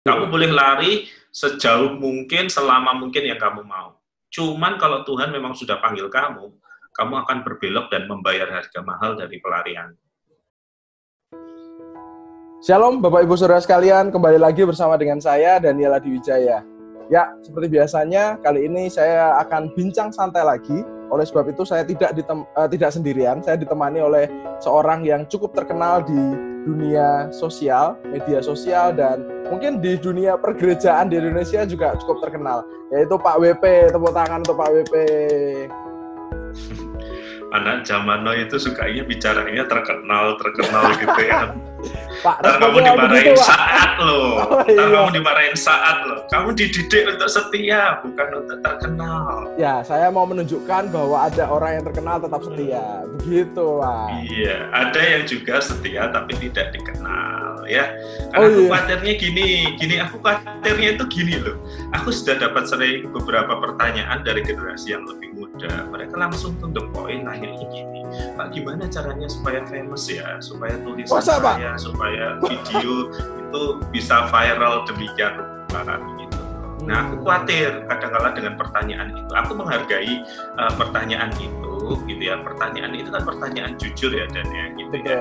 Kamu boleh lari sejauh mungkin, selama mungkin yang kamu mau. Cuman kalau Tuhan memang sudah panggil kamu, kamu akan berbelok dan membayar harga mahal dari pelarian. Shalom Bapak Ibu Saudara sekalian, kembali lagi bersama dengan saya Daniel Adi Wijaya. Ya, seperti biasanya kali ini saya akan bincang santai lagi. Oleh sebab itu saya tidak sendirian, saya ditemani oleh seorang yang cukup terkenal di dunia sosial, media sosial, dan mungkin di dunia pergerejaan di Indonesia juga cukup terkenal, yaitu Pak WP. Tepuk tangan untuk Pak WP. Anak zaman now itu sukanya bicaranya terkenal gitu ya. Pak, ntar kamu dimarahin begitu, saat loh. Iya. Kamu dimarahin saat loh. Kamu dididik untuk setia, bukan untuk terkenal. Ya, saya mau menunjukkan bahwa ada orang yang terkenal tetap setia. Begitu, Pak. Iya, ada yang juga setia tapi tidak dikenal ya. Karena aku khawatirnya gini, aku khawatirnya itu gini loh. Aku sudah dapat sering beberapa pertanyaan dari generasi yang lebih muda. Mereka langsung to the point nanya gini, Pak, gimana caranya supaya famous ya, supaya tulisan saya, supaya video itu bisa viral demikian rupa gitu. Nah, aku khawatir kadang-kala dengan pertanyaan itu. Aku menghargai pertanyaan itu, gitu ya. Pertanyaan itu kan pertanyaan jujur ya, dan ya, gitu ya.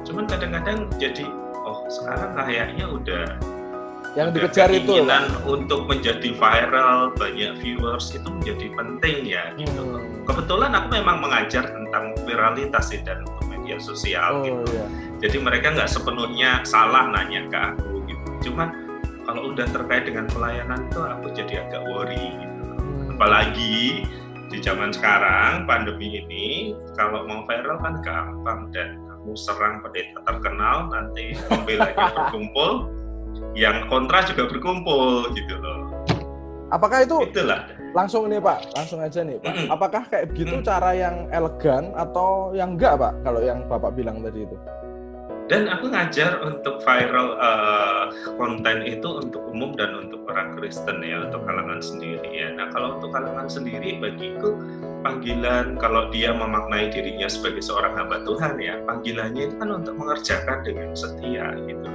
Cuman kadang-kadang jadi, sekarang kayaknya udah yang dikejar itu keinginan untuk menjadi viral, banyak viewers itu menjadi penting ya, gitu. Kebetulan aku memang mengajar tentang viralitas dan media sosial gitu. Iya. Jadi mereka nggak sepenuhnya salah nanya ke aku gitu. Cuman kalau udah terkait dengan pelayanan tuh aku jadi agak worry gitu. Apalagi di zaman sekarang pandemi ini, kalau mau viral kan gampang, dan kamu serang pendeta terkenal, nanti pembelanya berkumpul, yang kontra juga berkumpul gitu loh. Apakah itu itulah langsung ini Pak, langsung aja nih Pak. Apakah kayak begitu cara yang elegan atau yang enggak Pak, kalau yang Bapak bilang tadi itu? Dan aku ngajar untuk viral konten itu untuk umum dan untuk orang Kristen ya, untuk kalangan sendiri ya. Nah, kalau untuk kalangan sendiri, bagiku panggilan, kalau dia memaknai dirinya sebagai seorang hamba Tuhan ya, panggilannya itu kan untuk mengerjakan dengan setia gitu.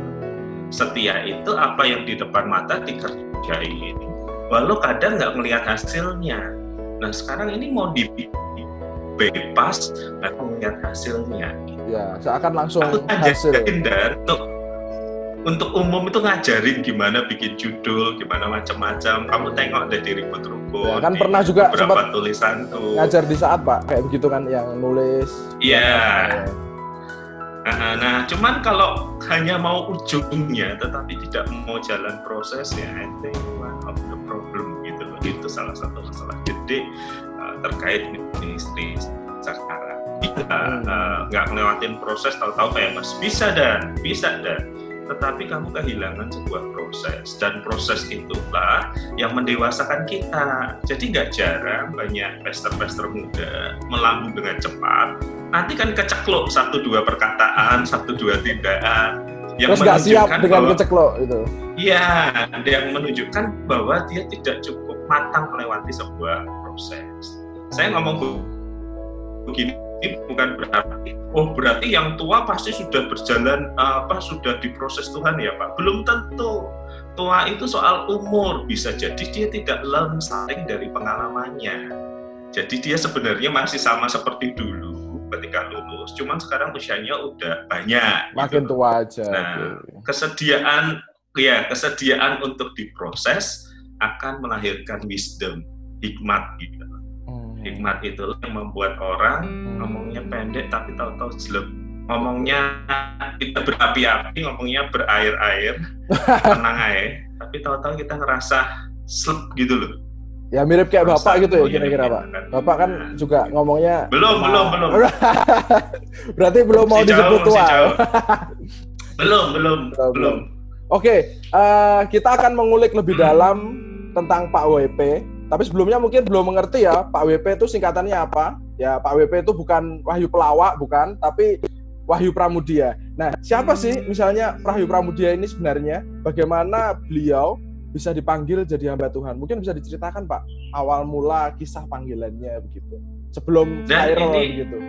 Setia itu apa yang di depan mata dikerjain, walau kadang nggak melihat hasilnya. Nah, sekarang ini mau bebas nggak melihat hasilnya. Ya, seakan langsung aku ngajarin dan untuk umum itu ngajarin gimana bikin judul, gimana macam-macam. Kamu tengok deh di Ribut Rukun. Ya, kan pernah juga beberapa tulisanku. Ngajar di Saat Pak, kayak begitu kan, yang nulis. Iya. Nah, cuman kalau hanya mau ujungnya, tetapi tidak mau jalan prosesnya, I think one of the problem gitu loh. Itu salah satu masalah gede terkait ministry sekarang. Kita nggak ngelewatin proses, tahu-tahu famous. Bisa dan tetapi kamu kehilangan sebuah proses, dan proses itulah yang mendewasakan kita. Jadi nggak jarang banyak pastor-pastor muda melambung dengan cepat, nanti kan kecekluk 1-2 perkataan, 1-2 tindakan yang terus nggak siap dengan kecekluk itu. Iya, yang menunjukkan bahwa dia tidak cukup matang melewati sebuah proses. Saya ngomong begini bukan berarti yang tua pasti sudah berjalan sudah diproses Tuhan ya Pak. Belum tentu. Tua itu soal umur, bisa jadi dia tidak learn something dari pengalamannya. Jadi dia sebenarnya masih sama seperti dulu ketika lulus, cuman sekarang usianya udah banyak. Makin gitu. Tua aja. Nah, kesediaan untuk diproses akan melahirkan wisdom, hikmat gitu. Hikmat itu yang membuat orang ngomongnya pendek tapi tahu-tahu jelek. Ngomongnya kita berapi-api, ngomongnya berair-air, tenang aja. Tapi tahu-tahu kita ngerasa slep gitu loh. Ya mirip kayak Bapak gitu ya kira-kira Pak. Bapak kan juga ngomongnya belum. Berarti belum mau disebut tua. Belum. Oke, kita akan mengulik lebih dalam tentang Pak WP. Tapi sebelumnya mungkin belum mengerti ya, Pak WP itu singkatannya apa? Ya, Pak WP itu bukan Wahyu Pelawak, bukan, tapi Wahyu Pramudia. Nah, siapa sih misalnya Wahyu Pramudia ini sebenarnya? Bagaimana beliau bisa dipanggil jadi hamba Tuhan? Mungkin bisa diceritakan Pak, awal mula kisah panggilannya begitu. Sebelum viral begitu.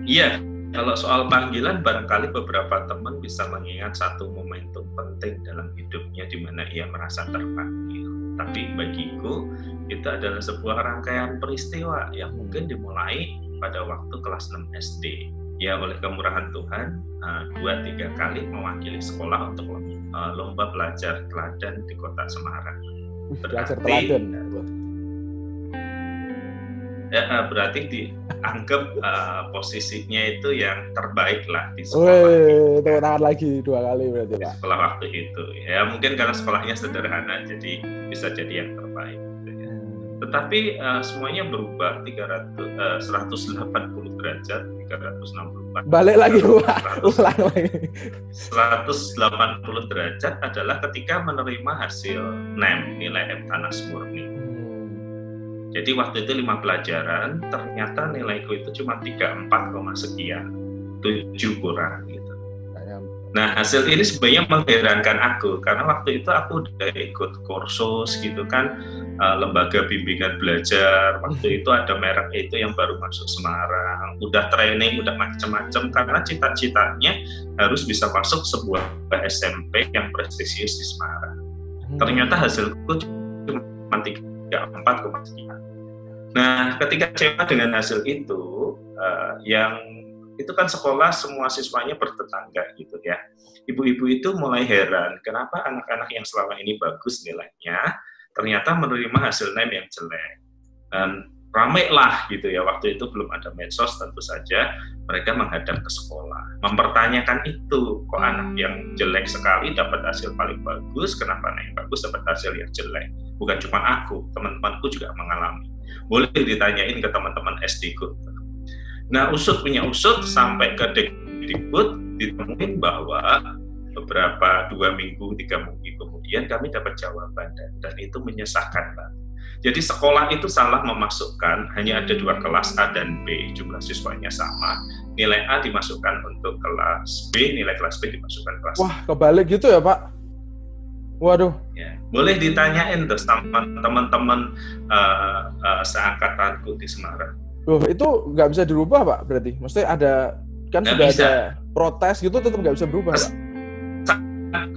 Iya, Kalau soal panggilan, barangkali beberapa teman bisa mengingat satu momentum penting dalam hidupnya di mana ia merasa terpanggil. Tapi bagiku, itu adalah sebuah rangkaian peristiwa yang mungkin dimulai pada waktu kelas 6 SD. Ya, oleh kemurahan Tuhan, 2-3 kali mewakili sekolah untuk lomba belajar teladan di kota Semarang. Belajar teladan. Berarti dianggap posisinya itu yang terbaik lah di sekolah. Tepuk tangan lagi 2 kali berarti, Pak. Sekolah waktu itu. Ya mungkin karena sekolahnya sederhana, jadi bisa jadi yang terbaik. Tetapi semuanya berubah 180 derajat, 364. Balik lagi, Pak. Ulang lagi. 180 derajat adalah ketika menerima hasil NEM, nilai MTanas murni. Jadi waktu itu 5 pelajaran, ternyata nilaiku itu cuma 34, sekian, 7 kurang gitu. Nah, hasil ini sebenarnya mengherankan aku, karena waktu itu aku udah ikut kursus gitu kan, lembaga bimbingan belajar, waktu itu ada merek itu yang baru masuk Semarang, udah training, udah macam-macam, karena cita-citanya harus bisa masuk sebuah SMP yang prestisius di Semarang. Ternyata hasilku cuma 34, sekian. Nah, ketika kecewa dengan hasil itu, yang itu kan sekolah semua siswanya bertetangga gitu ya. Ibu-ibu itu mulai heran, kenapa anak-anak yang selama ini bagus nilainya, ternyata menerima hasil NEM yang jelek. Dan ramai lah gitu ya, waktu itu belum ada medsos, tentu saja mereka menghadap ke sekolah. Mempertanyakan itu, kok anak yang jelek sekali dapat hasil paling bagus, kenapa anak yang bagus dapat hasil yang jelek? Bukan cuma aku, teman-temanku juga mengalami. Boleh ditanyain ke teman-teman SD-ku. Nah, usut punya usut sampai ke Dikbud, ditemuin bahwa beberapa 2 minggu, 3 minggu kemudian kami dapat jawaban dan itu menyesakkan banget. Jadi sekolah itu salah memasukkan, hanya ada 2 kelas A dan B, jumlah siswanya sama, nilai A dimasukkan untuk kelas B, nilai kelas B dimasukkan kelas A. Wah, kebalik gitu ya, Pak? Waduh. Ya, boleh ditanyain tuh sama teman-teman seangkatanku di Semarang. Loh, itu nggak bisa dirubah, Pak, berarti? Maksudnya ada, kan sudah ada protes gitu, tetap nggak bisa berubah, Pak?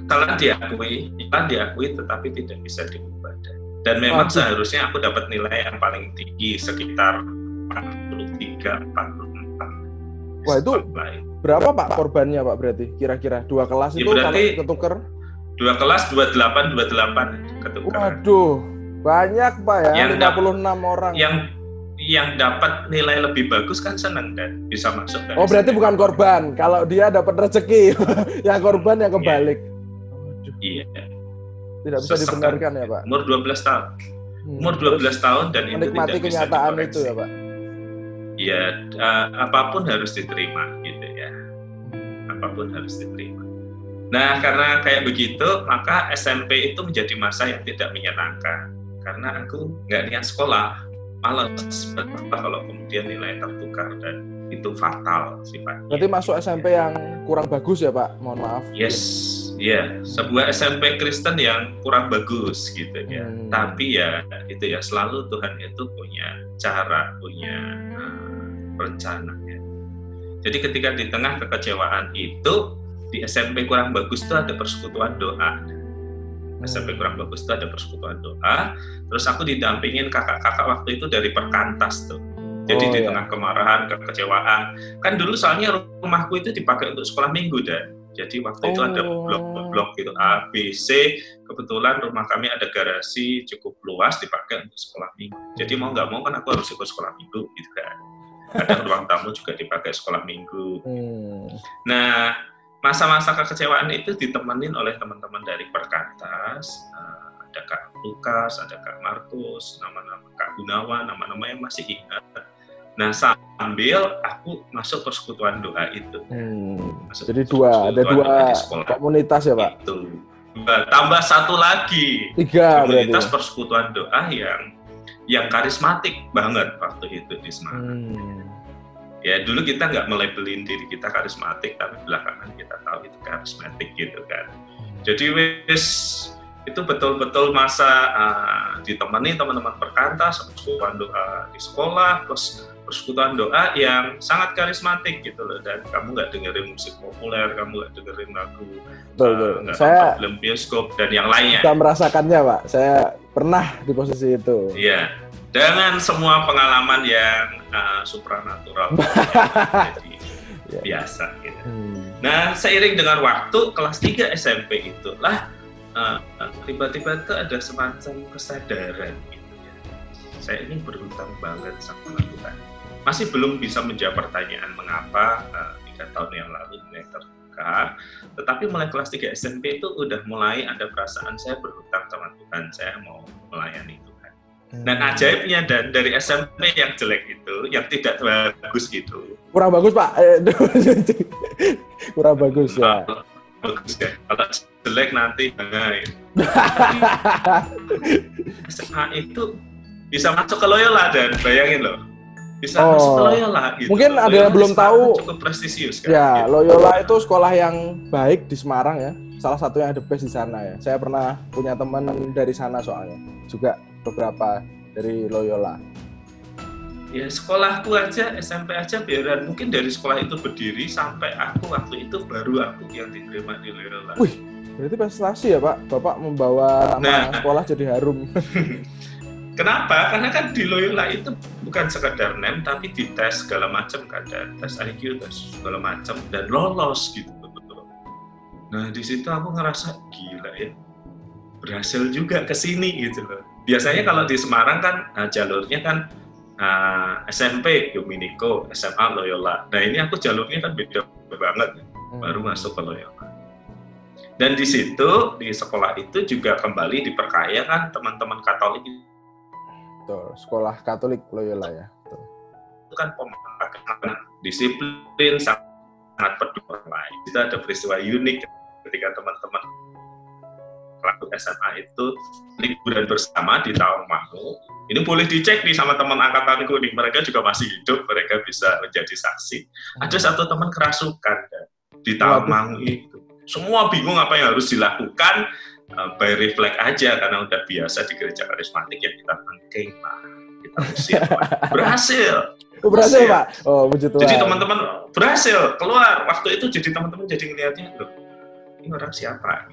Salah diakui, tetapi tidak bisa dirubah. Dan memang seharusnya aku dapat nilai yang paling tinggi, sekitar 43, 44. Wah, itu berapa, Pak, korbannya, Pak, berarti? Kira-kira 2 kelas itu kalau ketuker? 2 kelas, 28 ketuker. Waduh, banyak, Pak, ya, 56 orang. Yang dapat nilai lebih bagus kan senang dan bisa masuk. Oh, berarti bukan korban. Kalau dia dapat rezeki, yang korban yang kebalik. Iya. Tidak bisa dibenarkan ya, Pak. Umur 12 tahun. Umur 12 tahun dan itu tidak bisa kenyataan itu ya, Pak. Iya, apapun harus diterima gitu ya. Apapun harus diterima. Nah, karena kayak begitu, maka SMP itu menjadi masa yang tidak menyenangkan. Karena aku nggak niat sekolah. Malas kalau kemudian nilai tertukar dan itu fatal sifatnya. Berarti masuk SMP yang kurang bagus ya, Pak? Mohon maaf. Yes, ya, sebuah SMP Kristen yang kurang bagus gitu ya. Tapi ya itu ya, selalu Tuhan itu punya cara, punya rencana ya. Jadi ketika di tengah kekecewaan itu, di SMP kurang bagus itu ada persekutuan doa. SMP kurang bagus itu ada persekutuan doa. Terus aku didampingin kakak-kakak waktu itu dari Perkantas tuh. Jadi di tengah kemarahan, kekecewaan. Kan dulu soalnya rumahku itu dipakai untuk sekolah minggu dan. Jadi waktu itu ada blok-blok gitu A, B, C. Kebetulan rumah kami ada garasi cukup luas dipakai untuk sekolah minggu. Jadi mau nggak mau kan aku harus ikut sekolah minggu gitu kan. Kadang ruang tamu juga dipakai sekolah minggu. Nah, masa-masa kekecewaan itu ditemenin oleh teman-teman dari Perkantas, ada Kak Lukas, ada Kak Markus, nama-nama Kak Gunawan, nama-nama yang masih ingat. Nah, sambil aku masuk persekutuan doa itu. Jadi ada 2 komunitas ya, Pak? Itu. Tambah 1 lagi. 3 komunitas berarti. Persekutuan doa yang karismatik banget waktu itu di Semarang. Ya dulu kita nggak melabelin diri kita karismatik, tapi belakangan kita tahu itu karismatik gitu kan. Jadi itu betul-betul masa ditemani teman-teman Perkantas, persekutuan doa di sekolah, terus persekutuan doa yang sangat karismatik gitu loh, dan kamu nggak dengerin musik populer, kamu nggak dengerin lagu, nggak nonton film bioskop dan yang lainnya. Saya merasakannya Pak, saya pernah di posisi itu. Iya, dengan semua pengalaman yang supranatural jadi biasa gitu. Nah, seiring dengan waktu kelas 3 SMP itulah tiba-tiba itu ada semacam kesadaran gitu ya. Saya ini berhutang banget sama Tuhan. Masih belum bisa menjawab pertanyaan mengapa 3 tahun yang lalu mulai terbuka, tetapi mulai kelas 3 SMP itu udah mulai ada perasaan saya berhutang sama Tuhan, saya mau melayani Tuhan. Dan ajaibnya dari SMP yang jelek itu, yang tidak bagus gitu. Kurang bagus Pak, kurang bagus ya. Bagus ya, kalau jelek nanti SMA itu bisa masuk ke Loyola, dan bayangin loh, bisa masuk ke Loyola gitu. Mungkin ada yang belum tahu, cukup prestisius kan. Ya, gitu. Loyola itu sekolah yang baik di Semarang ya. Salah satu yang the best di sana ya. Saya pernah punya teman dari sana soalnya. Juga beberapa dari Loyola. Ya, sekolahku aja, SMP aja biaran mungkin dari sekolah itu berdiri sampai aku waktu itu baru aku yang diterima di Loyola. Wih, berarti prestasi ya Pak? Bapak membawa nama sekolah jadi harum. Kenapa? Karena kan di Loyola itu bukan sekedar NEM, tapi dites segala macam kan, tes IQ, tes segala macam, dan lolos gitu. Nah, di situ aku ngerasa gila ya, berhasil juga ke sini gitu loh. Biasanya kalau di Semarang kan jalurnya kan SMP Dominico, SMA Loyola. Nah, ini aku jalurnya kan beda banget, baru masuk ke Loyola. Dan di situ, di sekolah itu juga kembali diperkaya kan teman-teman Katolik. Betul, sekolah Katolik Loyola ya. Betul. Itu kan pemahaman disiplin, sangat peduli orang lain. Itu ada peristiwa unik ketika teman-teman kelas SMA itu liburan bersama di Tawangmangu. Ini boleh dicek nih sama teman angkatanku nih, mereka juga masih hidup, mereka bisa menjadi saksi. Ada satu teman kerasukan di Tawangmangu itu. Semua bingung apa yang harus dilakukan, by refleks aja karena udah biasa di gereja karismatik yang kita tangking lah, kita usir. Berhasil Pak. Oh, puji Tuhan. Jadi teman-teman berhasil keluar. Waktu itu jadi teman-teman jadi ngeliatnya, loh, ini orang siapa?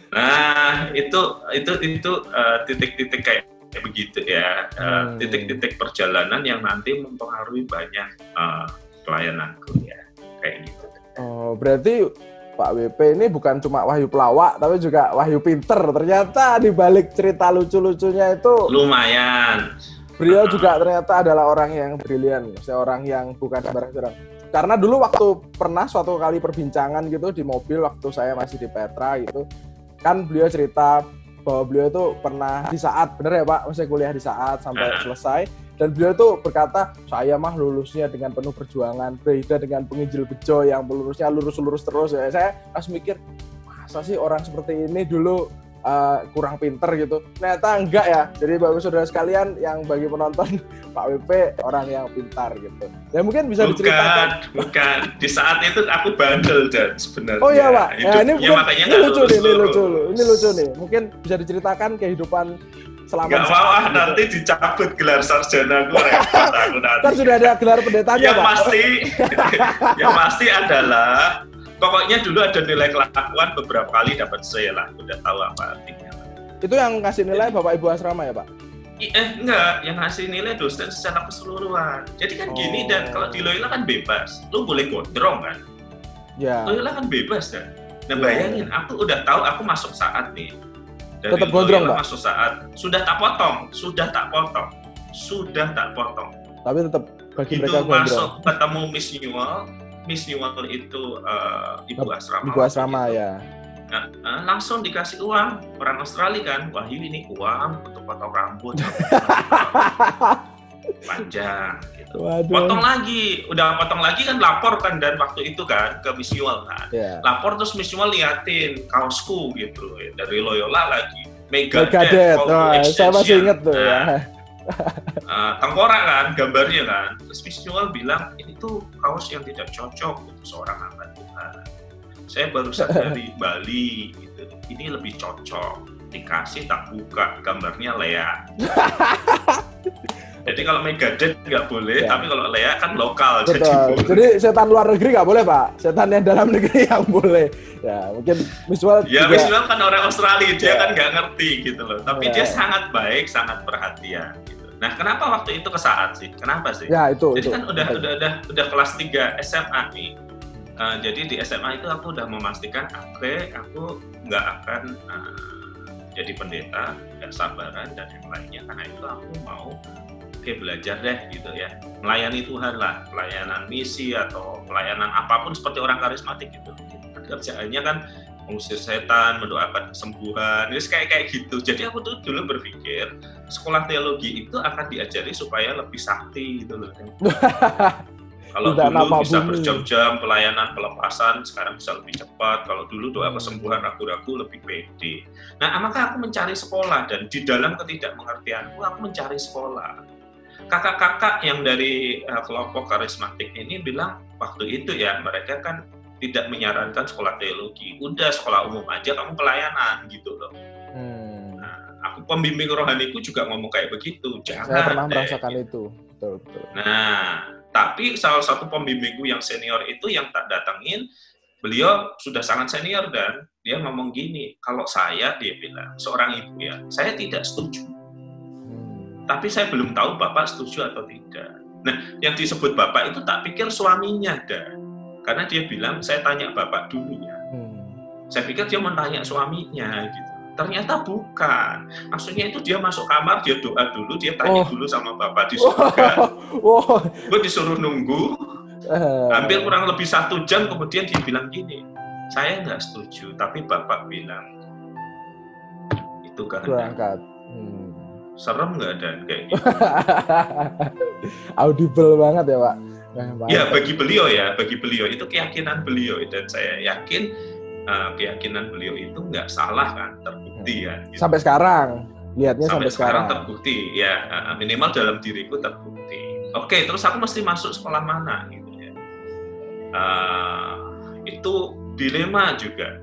Nah, itu titik-titik kayak begitu ya, titik-titik perjalanan yang nanti mempengaruhi banyak pelayananku ya, kayak gitu. Oh, berarti Pak WP ini bukan cuma wahyu pelawak, tapi juga wahyu pinter. Ternyata di balik cerita lucu-lucunya itu lumayan. Beliau juga ternyata adalah orang yang brilian, seorang yang bukan sembarang. Karena dulu waktu pernah suatu kali perbincangan gitu di mobil waktu saya masih di Petra gitu, kan beliau cerita bahwa beliau itu pernah di saat, bener ya Pak, maksudnya kuliah di saat sampai selesai, dan beliau itu berkata, saya mah lulusnya dengan penuh perjuangan, beda dengan penginjil bejo yang lulusnya lurus-lurus terus ya. Saya harus mikir, masa sih orang seperti ini dulu kurang pinter gitu. Ternyata enggak ya. Jadi Bapak saudara sekalian yang bagi penonton, Pak WP orang yang pintar gitu. Ya mungkin bisa diceritakan. Bukan. Di saat itu aku bandel dan sebenarnya. Oh iya Pak. Ya, ini lucu nih. Mungkin bisa diceritakan kehidupan selama. Gak mau nanti dicabut gelar sarjana gue repot aku nanti. Kan sudah ada gelar pendetanya Pak. Yang pasti adalah pokoknya dulu ada nilai kelakuan beberapa kali dapat C lah, udah tahu apa artinya. Itu yang ngasih nilai Bapak Ibu asrama ya Pak? Enggak, yang ngasih nilai dosen secara keseluruhan. Jadi kan gini, dan kalau di Loyola kan bebas, lu boleh gondrong kan? Ya. Loyola kan bebas kan? Nah bayangin, aku udah tahu aku masuk saat nih. Dari tetap gondrong Pak? Masuk saat, sudah tak potong. Tapi tetap bagi itu mereka gondrong. Masuk ketemu Miss Newell itu ibu asrama gitu. Ya. Nah, langsung dikasih uang, orang Australia kan, wahyu ini uang untuk potong rambut panjang gitu. Potong lagi kan, lapor kan, dan waktu itu kan ke Miss Newell kan, lapor terus Miss Newell liatin kaosku gitu dari Loyola lagi, Megadeth, saya masih inget tuh ya. Tengkorak kan gambarnya kan, terus Miss Newell bilang ini tuh kaos yang tidak cocok untuk seorang hamba Tuhan. Saya baru saja dari Bali gitu. Ini lebih cocok. Dikasih tak buka, gambarnya Lea. Jadi kalau Megadeth nggak boleh, tapi kalau Lea kan lokal, Betul. jadi boleh. Jadi setan luar negeri nggak boleh, Pak. Setan yang dalam negeri yang boleh. Ya, mungkin visual. Ya, visual kan orang Australia, dia kan nggak ngerti gitu loh. Tapi dia sangat baik, sangat perhatian. Gitu. Nah, kenapa waktu itu kesaat sih? Kenapa sih? Ya, itu. Jadi kan udah kelas 3 SMA nih. Jadi di SMA itu aku udah memastikan aku nggak akan jadi pendeta, nggak sabaran dan yang lainnya, karena itu aku mau belajar deh gitu ya, melayani Tuhan lah, pelayanan misi atau pelayanan apapun seperti orang karismatik gitu. Kerjaannya kan mengusir setan, mendoakan kesembuhan, terus kayak gitu. Jadi aku tuh dulu berpikir sekolah teologi itu akan diajari supaya lebih sakti gitu loh. Kalau dulu bisa berjam-jam pelayanan pelepasan, sekarang bisa lebih cepat. Kalau dulu doa kesembuhan ragu-ragu lebih pede. Nah, maka aku mencari sekolah, dan di dalam ketidakmengertianku aku mencari sekolah. Kakak-kakak yang dari kelompok karismatik ini bilang waktu itu ya, mereka kan tidak menyarankan sekolah teologi. Udah sekolah umum aja, kamu pelayanan gitu loh. Nah, aku pembimbing rohaniku juga ngomong kayak begitu. Jangan. Saya pernah merasakan itu. Betul. Nah, tapi salah satu pembimbingku yang senior itu yang tak datangin, beliau sudah sangat senior dan dia ngomong gini, kalau dia bilang, seorang ibu ya, saya tidak setuju. Tapi saya belum tahu Bapak setuju atau tidak. Nah, yang disebut Bapak itu tak pikir suaminya dah. Karena dia bilang, saya tanya Bapak dulu ya. Saya pikir dia mentanya suaminya gitu. Ternyata bukan. Maksudnya itu dia masuk kamar, dia doa dulu, dia tanya dulu sama Bapak di surga. Gue disuruh nunggu, hampir kurang lebih 1 jam, kemudian dia bilang gini, saya nggak setuju, tapi Bapak bilang, itu kehendak. Serem nggak dan kayak gitu. Audible banget ya, Pak. Ya, bagi beliau itu keyakinan beliau, dan saya yakin keyakinan beliau itu nggak salah kan, terbukti ya. Gitu. Sampai sekarang, lihatnya sampai sekarang terbukti ya, minimal dalam diriku terbukti. Oke, terus aku mesti masuk sekolah mana gitu ya? Itu dilema juga,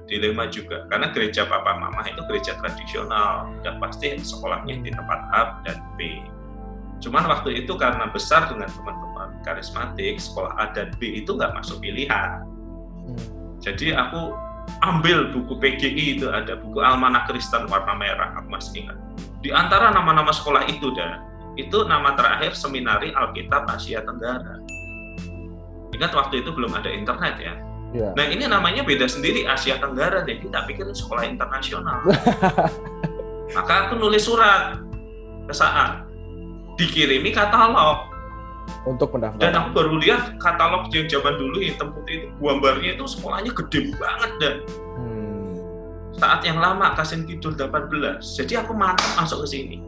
karena gereja papa mama itu gereja tradisional, dan pasti sekolahnya di tempat A dan B. Cuman waktu itu karena besar dengan teman-teman karismatik, sekolah A dan B itu nggak masuk pilihan. Jadi aku ambil buku PGI, itu ada buku Almanak Kristen warna merah, aku masih ingat. Di antara nama-nama sekolah itu itu nama terakhir Seminari Alkitab Asia Tenggara. Ingat waktu itu belum ada internet ya. Nah, ini namanya beda sendiri, Asia Tenggara, jadi tak pikir sekolah internasional. Maka aku nulis surat ke saat dikirimi katalog untuk pendaftaran. Dan aku baru lihat katalog yang zaman dulu hitam putih itu, gambarnya itu sekolahnya gede banget dan saat yang lama Kasin Kidul 18. Jadi aku mantap masuk ke sini.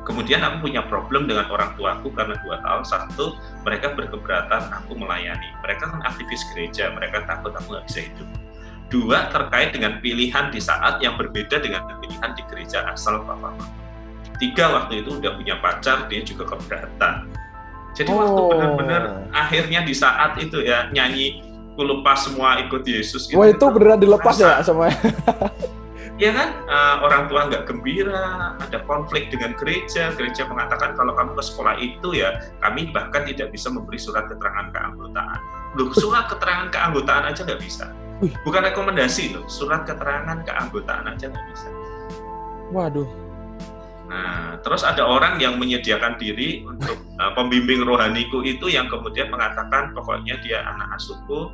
Kemudian aku punya problem dengan orang tuaku karena 2 hal. 1, mereka berkeberatan aku melayani. Mereka kan aktivis gereja, mereka takut aku nggak bisa hidup. 2, terkait dengan pilihan di saat yang berbeda dengan pilihan di gereja asal papa mama. 3, waktu itu udah punya pacar, dia juga keberatan. Jadi waktu benar-benar akhirnya di saat itu ya, nyanyi ku lepas semua ikut Yesus gitu. Wah, itu beneran dilepas ya semuanya. Ya kan, orang tua nggak gembira, ada konflik dengan gereja mengatakan kalau kamu ke sekolah itu ya, kami bahkan tidak bisa memberi surat keterangan keanggotaan. Loh, surat keterangan keanggotaan aja nggak bisa. Bukan rekomendasi loh, surat keterangan keanggotaan aja nggak bisa. Waduh. Nah, terus ada orang yang menyediakan diri untuk pembimbing rohaniku itu yang kemudian mengatakan pokoknya dia anak asuhku,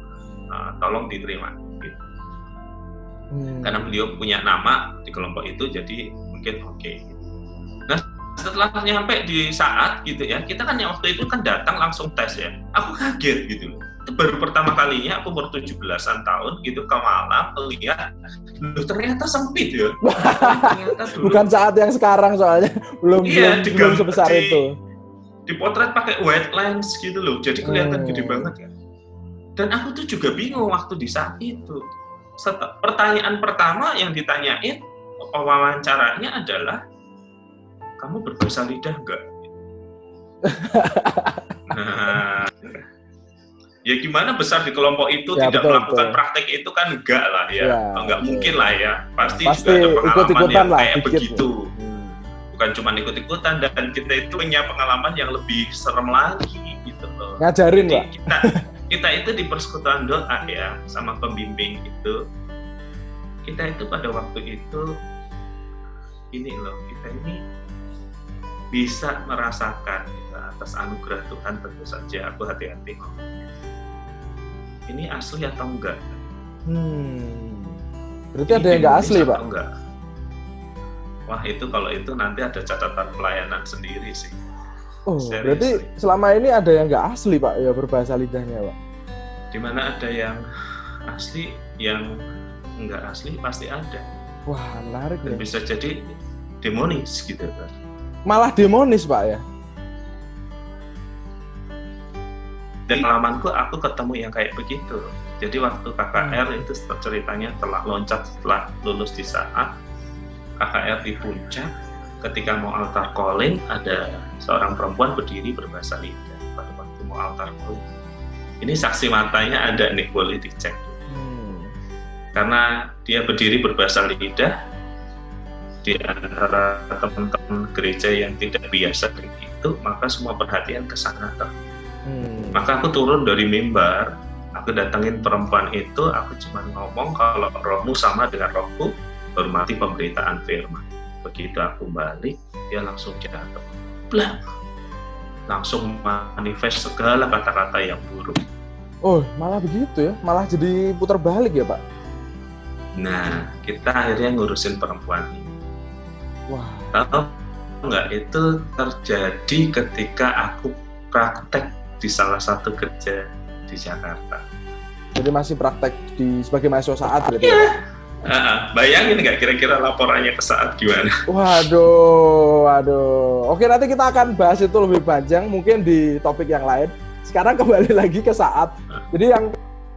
tolong diterima. Gitu. Karena beliau punya nama di kelompok itu, jadi mungkin oke. Nah, setelah nyampe di saat gitu ya, kita kan yang waktu itu kan datang langsung tes ya. Aku kaget gitu loh. Itu baru pertama kalinya aku umur 17-an tahun gitu ke Malang melihat, loh ternyata sempit ya. Ternyata dulu, bukan saat yang sekarang soalnya belum sebesar itu. Dipotret pakai wide lens gitu loh, jadi kelihatan gede banget ya. Dan aku tuh juga bingung waktu di saat itu. Pertanyaan pertama yang ditanyain wawancaranya adalah, kamu berdosa lidah enggak? Nah, ya gimana besar di kelompok itu ya, tidak melakukan praktek itu kan enggak lah ya, enggak mungkin lah ya, pasti juga ada pengalaman yang kayak begitu. bukan cuma ikut-ikutan, dan kita itu punya pengalaman yang lebih serem lagi gitu loh. Ngajarin, Pak. Kita itu di persekutuan doa ya, sama pembimbing itu, kita itu pada waktu itu ini loh, kita ini bisa merasakan gitu, atas anugerah Tuhan. Tentu saja aku hati-hati ngomongnya, ini asli atau enggak. Berarti ada yang nggak asli, Pak? Enggak. Wah, itu kalau itu nanti ada catatan pelayanan sendiri sih. Oh, berarti selama ini ada yang nggak asli, Pak, ya berbahasa lidahnya, Pak? Di mana ada yang asli, yang nggak asli pasti ada. Wah, menarik. Dan bisa jadi demonis gitu kan. Malah demonis, Pak, ya? Dan pengalamanku, aku ketemu yang kayak begitu. Jadi waktu KKR itu ceritanya telah loncat setelah lulus di saat KKR di puncak. Ketika mau altar calling, ada seorang perempuan berdiri berbahasa lidah pada waktu mau altar calling. Ini saksi matanya ada nih, boleh dicek. Karena dia berdiri berbahasa lidah di antara teman-teman gereja yang tidak biasa begitu, maka semua perhatian ke sana. Maka aku turun dari mimbar, aku datangin perempuan itu, aku cuma ngomong kalau rohmu sama dengan rohku, hormati pemberitaan firman. Begitu aku balik, dia langsung jatuh. Blah. Langsung manifest segala kata-kata yang buruk. Oh, malah begitu ya? Malah jadi putar balik ya, Pak? Nah, kita akhirnya ngurusin perempuan ini. Wah. Tahu nggak, itu terjadi ketika aku praktek di salah satu gereja di Jakarta. Jadi masih praktek sebagai mahasiswa saat berarti ya? Bayangin nggak kira-kira laporannya ke saat gimana? Waduh. Oke, nanti kita akan bahas itu lebih panjang mungkin di topik yang lain. Sekarang kembali lagi ke saat. Jadi yang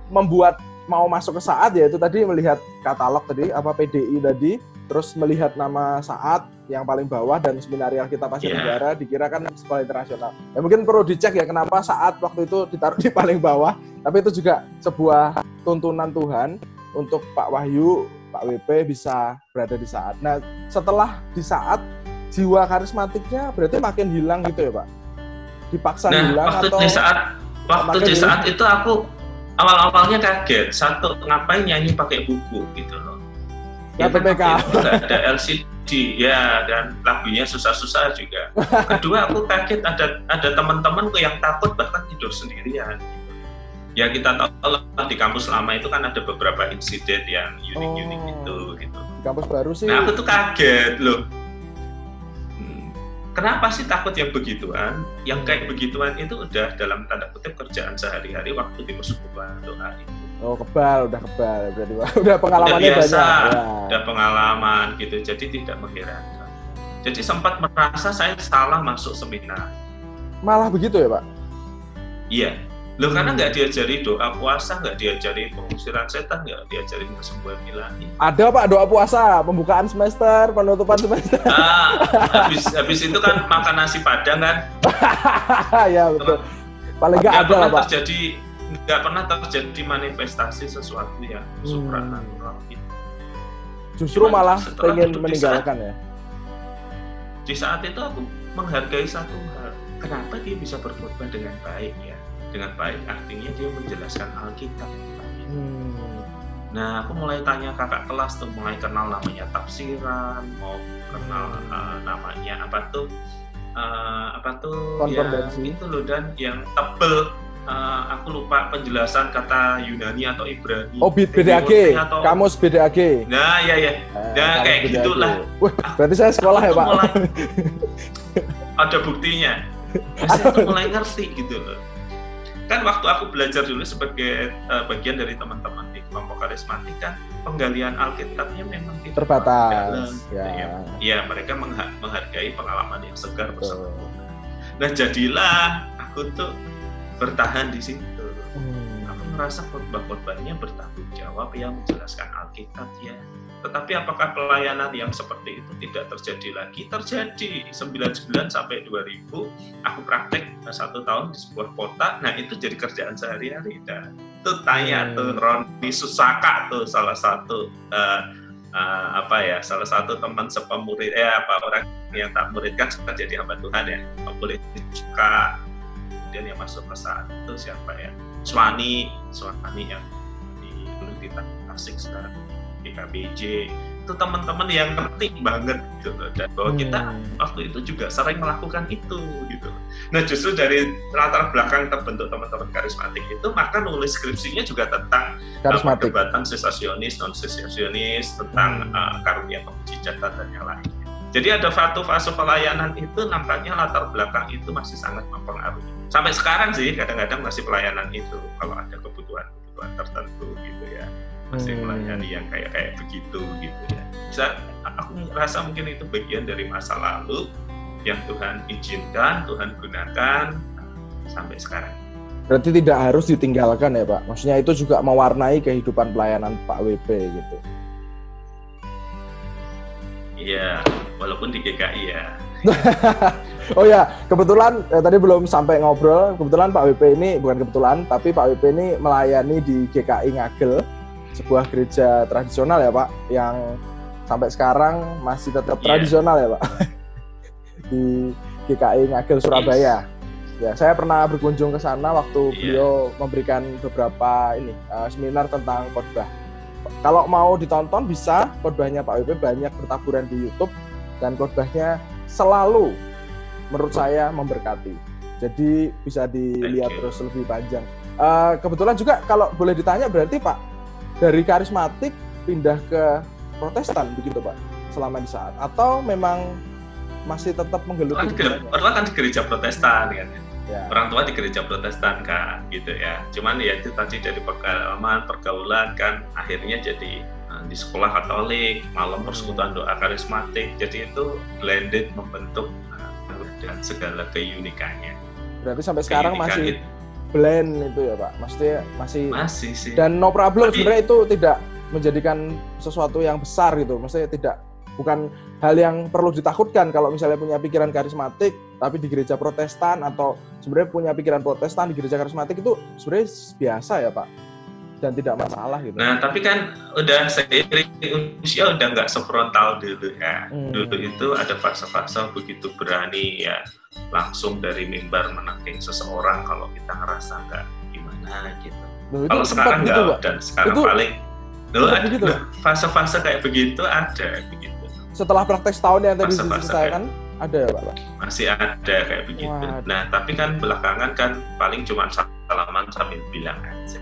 membuat mau masuk ke saat ya itu tadi melihat katalog tadi, PDI tadi, terus melihat nama saat yang paling bawah dan seminarial kita Pasir Negara dikira kan sekolah internasional. Ya mungkin perlu dicek ya kenapa saat waktu itu ditaruh di paling bawah, tapi itu juga sebuah tuntunan Tuhan untuk Pak Wahyu, Pak WP bisa berada di saat. Nah, setelah di saat, jiwa karismatiknya berarti makin hilang gitu ya, Pak? Dipaksa hilang atau? Waktu di saat itu aku awal-awalnya kaget. Satu, ngapain nyanyi pakai buku gitu loh. Ya, PPK. Nggak ada LCD, ya, dan lagunya susah-susah juga. Kedua, aku kaget ada teman-temanku yang takut bahkan tidur sendirian. Ya kita tahu lah, di kampus lama itu kan ada beberapa insiden yang unik-unik gitu. Di kampus baru sih. Nah, aku tuh kaget loh. Kenapa sih takut yang begituan? Yang kayak begituan itu udah dalam tanda kutip kerjaan sehari-hari waktu di persekutuan doa itu. Oh, udah kebal berarti. Udah pengalamannya udah biasa, banyak. Ya. Udah pengalaman gitu, jadi tidak mengherankan. Jadi sempat merasa saya salah masuk seminar. Malah begitu ya, Pak? Iya. Loh, karena nggak diajari doa puasa, nggak diajari pengusiran setan, nggak diajari kesembuhan ilahi. Ada, Pak, doa puasa, pembukaan semester, penutupan semester. Habis itu kan makan nasi padang kan. Ya betul. Paling nggak ada lah, Pak. Nggak pernah terjadi manifestasi sesuatu yang supranatural gitu. Justru malah pengen meninggalkan ya. Di saat itu aku menghargai satu hal. Kenapa dia bisa berkhotbah dengan baik ya? Dengan baik artinya dia menjelaskan Alkitab. Nah, aku mulai tanya kakak kelas tuh, mulai kenal namanya tafsiran, mau kenal namanya apa tuh konkordansi itu loh, dan yang tebel, aku lupa penjelasan kata Yunani atau Ibrani. Oh, BDAG, kamus BDAG. Nah, ya. Nah, kayak BDAG. Gitulah. Wah, berarti saya sekolah ya, Pak. Ada buktinya. Saya tuh mulai ngerti gitu loh. Kan waktu aku belajar dulu sebagai bagian dari teman-teman di kelompok karismatik kan penggalian Alkitabnya memang terbatas. Ya, mereka menghargai pengalaman yang segar bersama Tuhan. Nah, jadilah aku tuh bertahan di situ. Aku merasa khotbah-khotbahnya bertanggung jawab yang menjelaskan Alkitab ya. Tetapi apakah pelayanan yang seperti itu tidak terjadi lagi? Terjadi. 99 sampai 2000 aku praktek 1 tahun di sebuah kota. Nah, itu jadi kerjaan sehari-hari. Tuh tanya tuh Roni Susaka tuh salah satu salah satu teman sepemurid orang yang tak muridkan suka jadi hamba Tuhan ya, boleh suka. Kemudian yang masuk ke satu siapa ya, Swani yang di Tasik sekarang di KBJ, itu teman-teman yang ngerti banget gitu loh, dan bahwa kita waktu itu juga sering melakukan itu gitu. Nah justru dari latar belakang terbentuk teman-teman karismatik itu, maka nulis skripsinya juga tentang perdebatan sesasionis, non sesasionis, tentang karunia kemujizatan dan yang lain. Jadi ada satu fase pelayanan itu nampaknya latar belakang itu masih sangat mempengaruhi. Sampai sekarang sih kadang-kadang masih pelayanan itu kalau ada kebutuhan tertentu gitu ya. Masih melayani yang kayak begitu gitu ya. Aku merasa mungkin itu bagian dari masa lalu yang Tuhan izinkan, Tuhan gunakan sampai sekarang. Berarti tidak harus ditinggalkan ya Pak? Maksudnya itu juga mewarnai kehidupan pelayanan Pak WP gitu? Iya, walaupun di GKI ya. Oh ya, kebetulan tadi belum sampai ngobrol, kebetulan Pak WP ini, bukan kebetulan, tapi Pak WP ini melayani di GKI Ngagel, sebuah gereja tradisional ya Pak, yang sampai sekarang masih tetap tradisional ya Pak, di GKI Ngagel Surabaya. Ya, saya pernah berkunjung ke sana waktu beliau memberikan beberapa seminar tentang khotbah. Kalau mau ditonton bisa, khotbahnya Pak WP banyak bertaburan di YouTube, dan khotbahnya selalu menurut saya memberkati. Jadi bisa dilihat terus lebih panjang. Kebetulan juga kalau boleh ditanya, berarti Pak dari karismatik pindah ke Protestan begitu Pak selama di saat, atau memang masih tetap menggeluti? Orang kan di gereja Protestan kan ya. Orang tua di gereja Protestan kan gitu ya, cuman ya itu tadi dari pergaulan kan akhirnya jadi di sekolah Katolik, malam persekutuan doa karismatik, jadi itu blended membentuk dan segala keunikannya. Berarti sampai sekarang masih blend itu ya Pak, maksudnya masih sih. Dan no problem sebenarnya itu tidak menjadikan sesuatu yang besar gitu, maksudnya bukan hal yang perlu ditakutkan kalau misalnya punya pikiran karismatik tapi di gereja Protestan, atau sebenarnya punya pikiran Protestan di gereja karismatik, itu sebenarnya biasa ya Pak, dan tidak masalah gitu. Nah tapi kan udah seiring usia udah nggak sefrontal dulu ya. Dulu itu ada fase-fase begitu berani ya, langsung dari mimbar menangking seseorang kalau kita ngerasa nggak gimana gitu. Kalau sekarang nggak gitu, dan sekarang itu paling dulu ada begitu, fase-fase kayak begitu ada begitu. Setelah praktek setahun yang tadi diceritakan ada ya Pak? Masih ada kayak begitu. Nah tapi kan belakangan kan paling cuma salaman sambil bilang aja.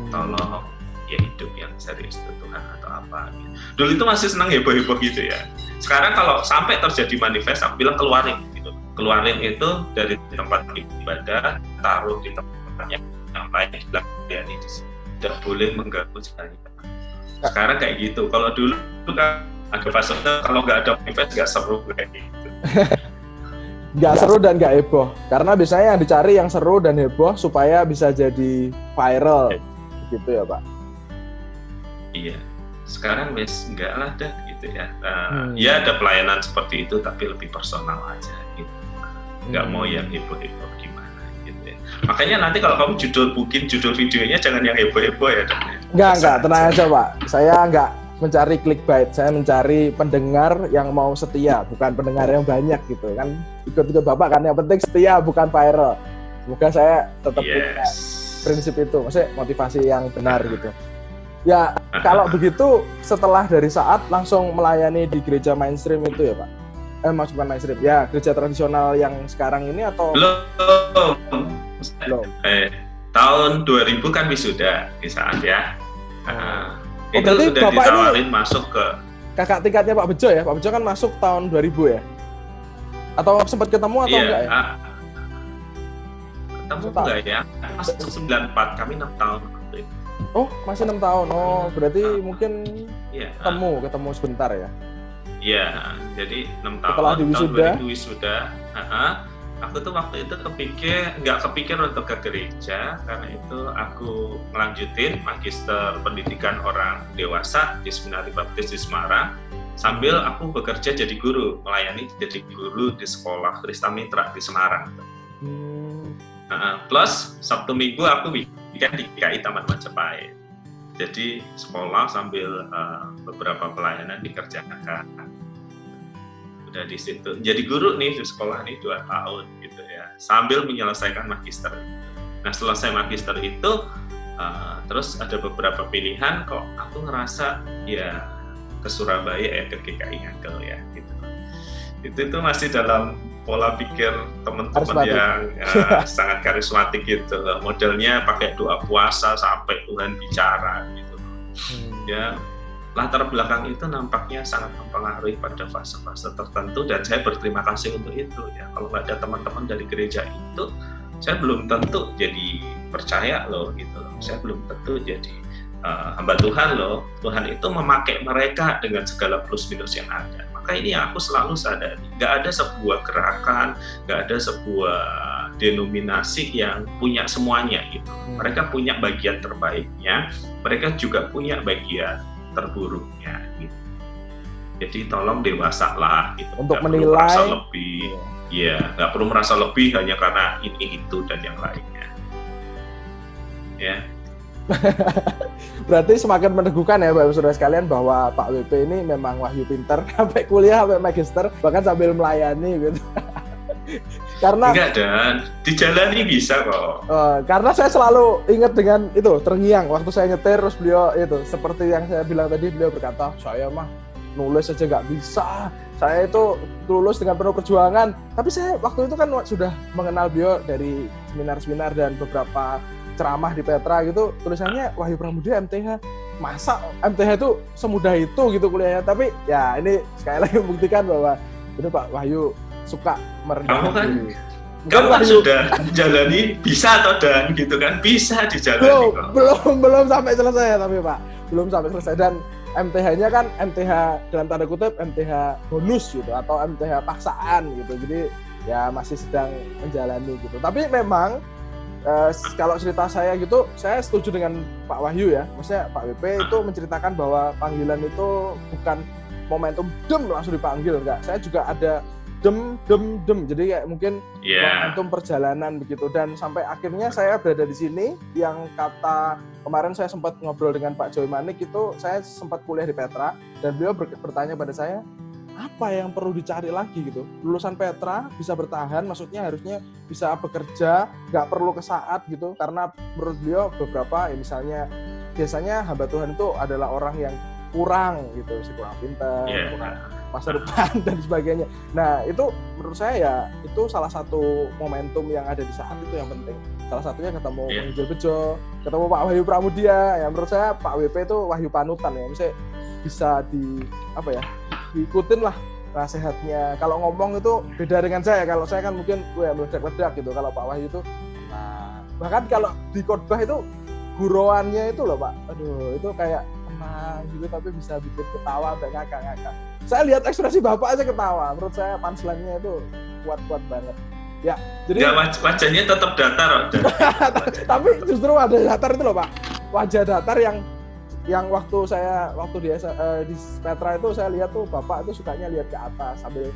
Tolong ya hidup yang serius itu Tuhan atau apa gitu. Dulu itu masih senang heboh-heboh gitu ya. Sekarang kalau sampai terjadi manifest, aku bilang keluarin gitu. Keluarin itu dari tempat ibadah, taruh di tempatnya yang lain, dilayani di sini. Tidak boleh mengganggu sekali. Sekarang kayak gitu. Kalau dulu kan ada fasenya kalau nggak ada manifest nggak seru kayak gitu. Nggak seru dan nggak heboh. Karena biasanya yang dicari yang seru dan heboh supaya bisa jadi viral. Gitu ya Pak? Iya, sekarang enggak lah dah gitu ya. Ya ada pelayanan seperti itu tapi lebih personal aja gitu. Nggak mau yang heboh-heboh gimana gitu ya. Makanya nanti kalau kamu bikin judul videonya jangan yang heboh-heboh ya. Enggak, tenang aja Pak. Saya enggak mencari clickbait, saya mencari pendengar yang mau setia, bukan pendengar yang banyak gitu kan. Ikut-ikut Bapak kan, yang penting setia bukan viral. Semoga saya tetap punya prinsip itu, maksudnya motivasi yang benar gitu. Ya, kalau begitu setelah dari saat langsung melayani di gereja mainstream itu ya Pak? Bukan mainstream, ya gereja tradisional yang sekarang ini atau? Belum. Tahun 2000 kan wisuda di saat ya. Itu sudah Bapak ditawarin masuk ke kakak tingkatnya Pak Bejo ya? Pak Bejo kan masuk tahun 2000 ya? Atau sempat ketemu atau enggak ya? Ketemu enggak ya? Masuk 94, kami 6 tahun. Oh, masih 6 tahun. Oh, berarti mungkin ketemu sebentar ya? Iya, jadi 6 tahun. Setelah diwisuda? Tahun 2000 wisuda. Aku tuh waktu itu nggak kepikir untuk ke gereja, karena itu aku melanjutin magister pendidikan orang dewasa di Seminari Baptis di Semarang, sambil aku bekerja jadi guru, melayani jadi guru di sekolah Krista Mitra di Semarang. Plus Sabtu Minggu aku weekend di GKI Taman Majapahit. Jadi sekolah sambil beberapa pelayanan dikerjakan. Udah di situ. Jadi guru nih di sekolah nih 2 tahun gitu ya. Sambil menyelesaikan magister. Nah selesai magister itu terus ada beberapa pilihan kok aku ngerasa ya ke Surabaya ya ke GKI Ngagel ya gitu. Itu masih dalam pola pikir teman-teman yang sangat karismatik gitu. Modelnya pakai doa puasa sampai Tuhan bicara gitu. Ya latar belakang itu nampaknya sangat mempengaruhi pada fase-fase tertentu dan saya berterima kasih untuk itu ya. Kalau nggak ada teman-teman dari gereja itu, saya belum tentu jadi percaya loh gitu loh. Saya belum tentu jadi hamba Tuhan loh. Tuhan itu memakai mereka dengan segala plus minus yang ada. Maka ini yang aku selalu sadari, nggak ada sebuah gerakan, nggak ada sebuah denominasi yang punya semuanya gitu. Mereka punya bagian terbaiknya, mereka juga punya bagian terburuknya gitu. Jadi tolong dewasalah gitu. Untuk nggak menilai perlu merasa lebih, ya nggak perlu merasa lebih hanya karena ini itu dan yang lainnya. Ya. Berarti semakin meneguhkan ya Bapak Saudara sekalian bahwa Pak WP ini memang wahyu pinter sampai kuliah, sampai magister, bahkan sambil melayani gitu. Karena enggak dan dijalani bisa kok. Karena saya selalu ingat dengan itu terngiang waktu saya nyetir terus beliau itu seperti yang saya bilang tadi, beliau berkata saya mah nulis aja nggak bisa, saya itu lulus dengan penuh perjuangan. Tapi saya waktu itu kan sudah mengenal beliau dari seminar-seminar dan beberapa ceramah di Petra gitu, tulisannya Wahyu Pramudia MTH. Masa MTH itu semudah itu gitu kuliahnya. Tapi ya ini sekali lagi membuktikan bahwa itu Pak Wahyu suka merendahkan. Kamu kan sudah jalani bisa atau dan gitu kan, bisa dijalani belum sampai selesai tapi Pak, belum sampai selesai. Dan MTH-nya kan MTH dalam tanda kutip MTH bonus gitu atau MTH paksaan gitu. Jadi ya masih sedang menjalani gitu. Tapi memang kalau cerita saya gitu, saya setuju dengan Pak Wahyu ya. Maksudnya Pak WP itu menceritakan bahwa panggilan itu bukan momentum langsung dipanggil, enggak. Saya juga ada dem. Jadi kayak mungkin momentum perjalanan begitu. Dan sampai akhirnya saya berada di sini. Yang kata kemarin saya sempat ngobrol dengan Pak Joy Manik itu, saya sempat kuliah di Petra dan beliau bertanya pada saya, apa yang perlu dicari lagi gitu? Lulusan Petra bisa bertahan, maksudnya harusnya bisa bekerja, nggak perlu ke saat gitu. Karena menurut beliau beberapa, ya misalnya biasanya hamba Tuhan itu adalah orang yang kurang gitu, kurang pintar, kurang masa depan dan sebagainya. Nah itu menurut saya ya itu salah satu momentum yang ada di saat itu yang penting. Salah satunya ketemu Bang Bejo, ketemu Pak Wahyu Pramudia. Ya menurut saya Pak WP itu wahyu panutan ya, misalnya bisa diikutin lah nasihatnya. Kalau ngomong itu beda dengan saya. Kalau saya kan mungkin meledak-ledak gitu. Kalau Pak Wahyu itu, bahkan kalau di khotbah itu guruannya itu loh Pak. Aduh, itu kayak tenang gitu tapi bisa bikin ketawa sampai ngakak-ngakak. Saya lihat ekspresi Bapak aja ketawa. Menurut saya punchline-nya itu kuat-kuat banget. Ya, jadi wajahnya tetap datar. Tapi justru ada datar itu loh Pak. Wajah datar yang waktu di Petra itu saya lihat tuh Bapak itu sukanya lihat ke atas sambil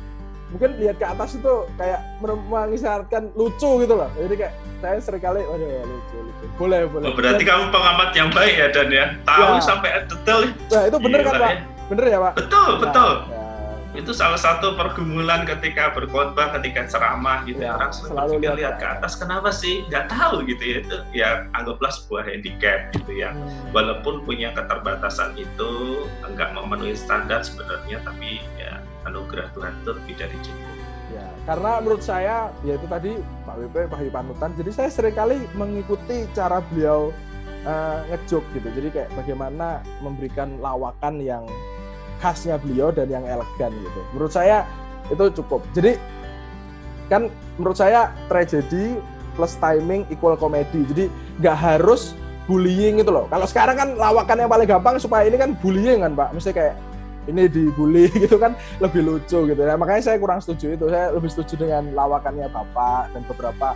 mungkin lihat ke atas itu kayak mengisyaratkan lucu gitu loh. Jadi kayak saya seringkali lucu. Boleh. Berarti kamu pengamat yang baik ya Dan ya. Tahu sampai detail. Nah, itu bener kan Pak? Bener ya Pak? Betul. Itu salah satu pergumulan ketika berkhotbah, ketika ceramah gitu ya. Orang selalu lihat ke atas. Kenapa sih? Nggak tahu gitu ya. Itu ya anggaplah sebuah handicap gitu ya. Walaupun punya keterbatasan itu nggak memenuhi standar sebenarnya, tapi ya anugerah Tuhan itu lebih dari cukup. Ya, karena menurut saya ya itu tadi Pak WP wahyu panutan. Jadi saya seringkali mengikuti cara beliau ngejok gitu. Jadi kayak bagaimana memberikan lawakan yang khasnya beliau dan yang elegan gitu. Menurut saya itu cukup. Jadi kan menurut saya tragedy plus timing equal comedy. Jadi nggak harus bullying gitu loh. Kalau sekarang kan lawakan yang paling gampang supaya ini kan bullying kan Pak. Mesti kayak ini dibully gitu kan lebih lucu gitu. Nah, makanya saya kurang setuju itu. Saya lebih setuju dengan lawakannya Bapak dan beberapa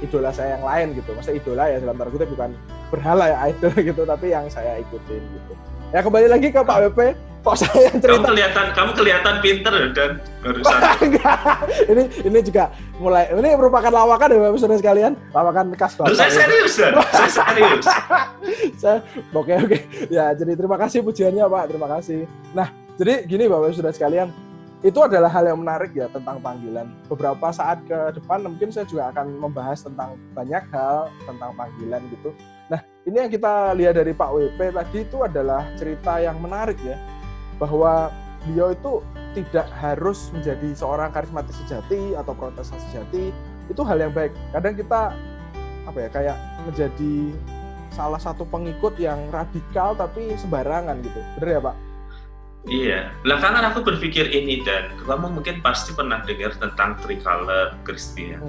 idola saya yang lain gitu. Maksudnya idola ya dalam tanda kutip bukan berhala ya idol gitu, tapi yang saya ikutin gitu. Ya kembali lagi ke Pak WP, Kok saya yang cerita? Kamu kelihatan pinter dan barusan. ini juga ini merupakan lawakan ya Bapak Saudara sekalian, lawakan khas Bapak. Saya serius dan, saya serius. Oke. Ya, jadi terima kasih pujiannya Pak, terima kasih. Nah, jadi gini Bapak Saudara sekalian, itu adalah hal yang menarik ya tentang panggilan. Beberapa saat ke depan mungkin saya juga akan membahas tentang banyak hal tentang panggilan gitu. Nah, ini yang kita lihat dari Pak WP tadi itu adalah cerita yang menarik ya, bahwa beliau itu tidak harus menjadi seorang karismatik sejati atau protestan sejati. Itu hal yang baik. Kadang kita kayak menjadi salah satu pengikut yang radikal tapi sembarangan gitu. Benar ya Pak? Iya, belakangan aku berpikir ini dan kamu mungkin pasti pernah dengar tentang Tricolor Christian.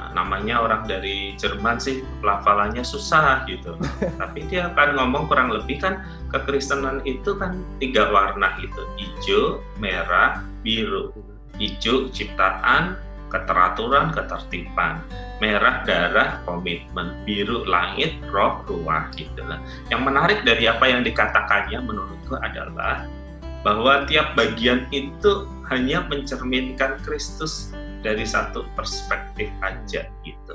Namanya orang dari Jerman sih, pelafalannya susah gitu. Tapi dia akan ngomong kurang lebih kan kekristenan itu kan 3 warna gitu, hijau, merah, biru. Hijau ciptaan, keteraturan, ketertiban. Merah darah, komitmen. Biru langit, roh, ruah gitu lah. Yang menarik dari apa yang dikatakannya menurutku adalah bahwa tiap bagian itu hanya mencerminkan Kristus dari satu perspektif aja gitu.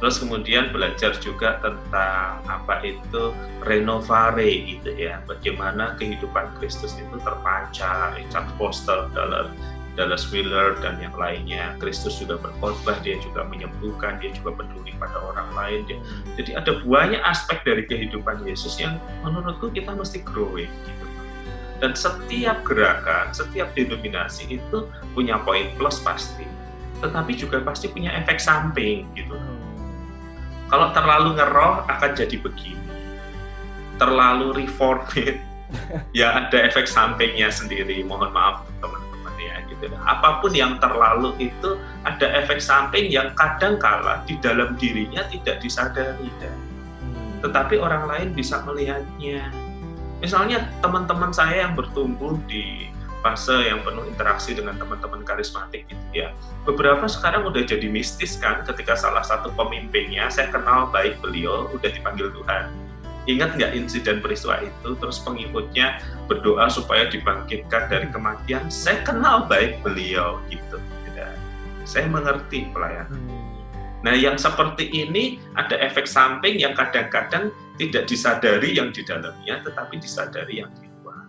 Terus kemudian belajar juga tentang apa itu renovare gitu ya. Bagaimana kehidupan Kristus itu terpancar, Richard Foster, Dallas Willard dan yang lainnya. Kristus juga berkhotbah, dia juga menyembuhkan, dia juga peduli pada orang lain. Jadi ada banyak aspek dari kehidupan Yesus yang menurutku kita mesti growing gitu. Dan setiap gerakan, setiap denominasi itu punya poin plus pasti, tetapi juga pasti punya efek samping gitu. Kalau terlalu ngeroh akan jadi begini, terlalu reformate ya ada efek sampingnya sendiri. Mohon maaf teman-teman ya gitu. Apapun yang terlalu itu ada efek samping yang kadang-kala di dalam dirinya tidak disadari tetapi orang lain bisa melihatnya. Misalnya teman-teman saya yang bertumbuh di fase yang penuh interaksi dengan teman-teman karismatik gitu ya. Beberapa sekarang udah jadi mistis kan ketika salah satu pemimpinnya, saya kenal baik beliau, udah dipanggil Tuhan. Ingat nggak insiden peristiwa itu? Terus pengikutnya berdoa supaya dibangkitkan dari kematian. Saya kenal baik beliau gitu. Saya mengerti pelayanan. Nah yang seperti ini ada efek samping yang kadang-kadang tidak disadari yang di dalamnya, tetapi disadari yang di luar.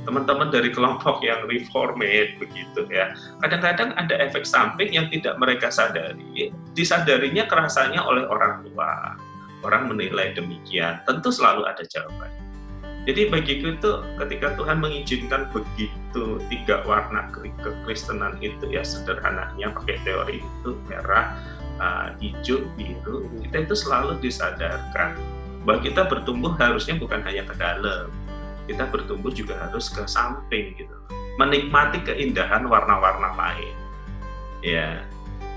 Teman-teman dari kelompok yang reformate begitu ya, kadang-kadang ada efek samping yang tidak mereka sadari, disadarinya kerasanya oleh orang luar. Orang menilai demikian, tentu selalu ada jawaban. Jadi bagiku itu ketika Tuhan mengizinkan begitu 3 warna kekristenan itu ya, sederhananya pakai teori itu merah, hijau, biru, kita itu selalu disadarkan bahwa kita bertumbuh harusnya bukan hanya ke dalam, kita bertumbuh juga harus ke samping gitu, menikmati keindahan warna-warna lain. Ya,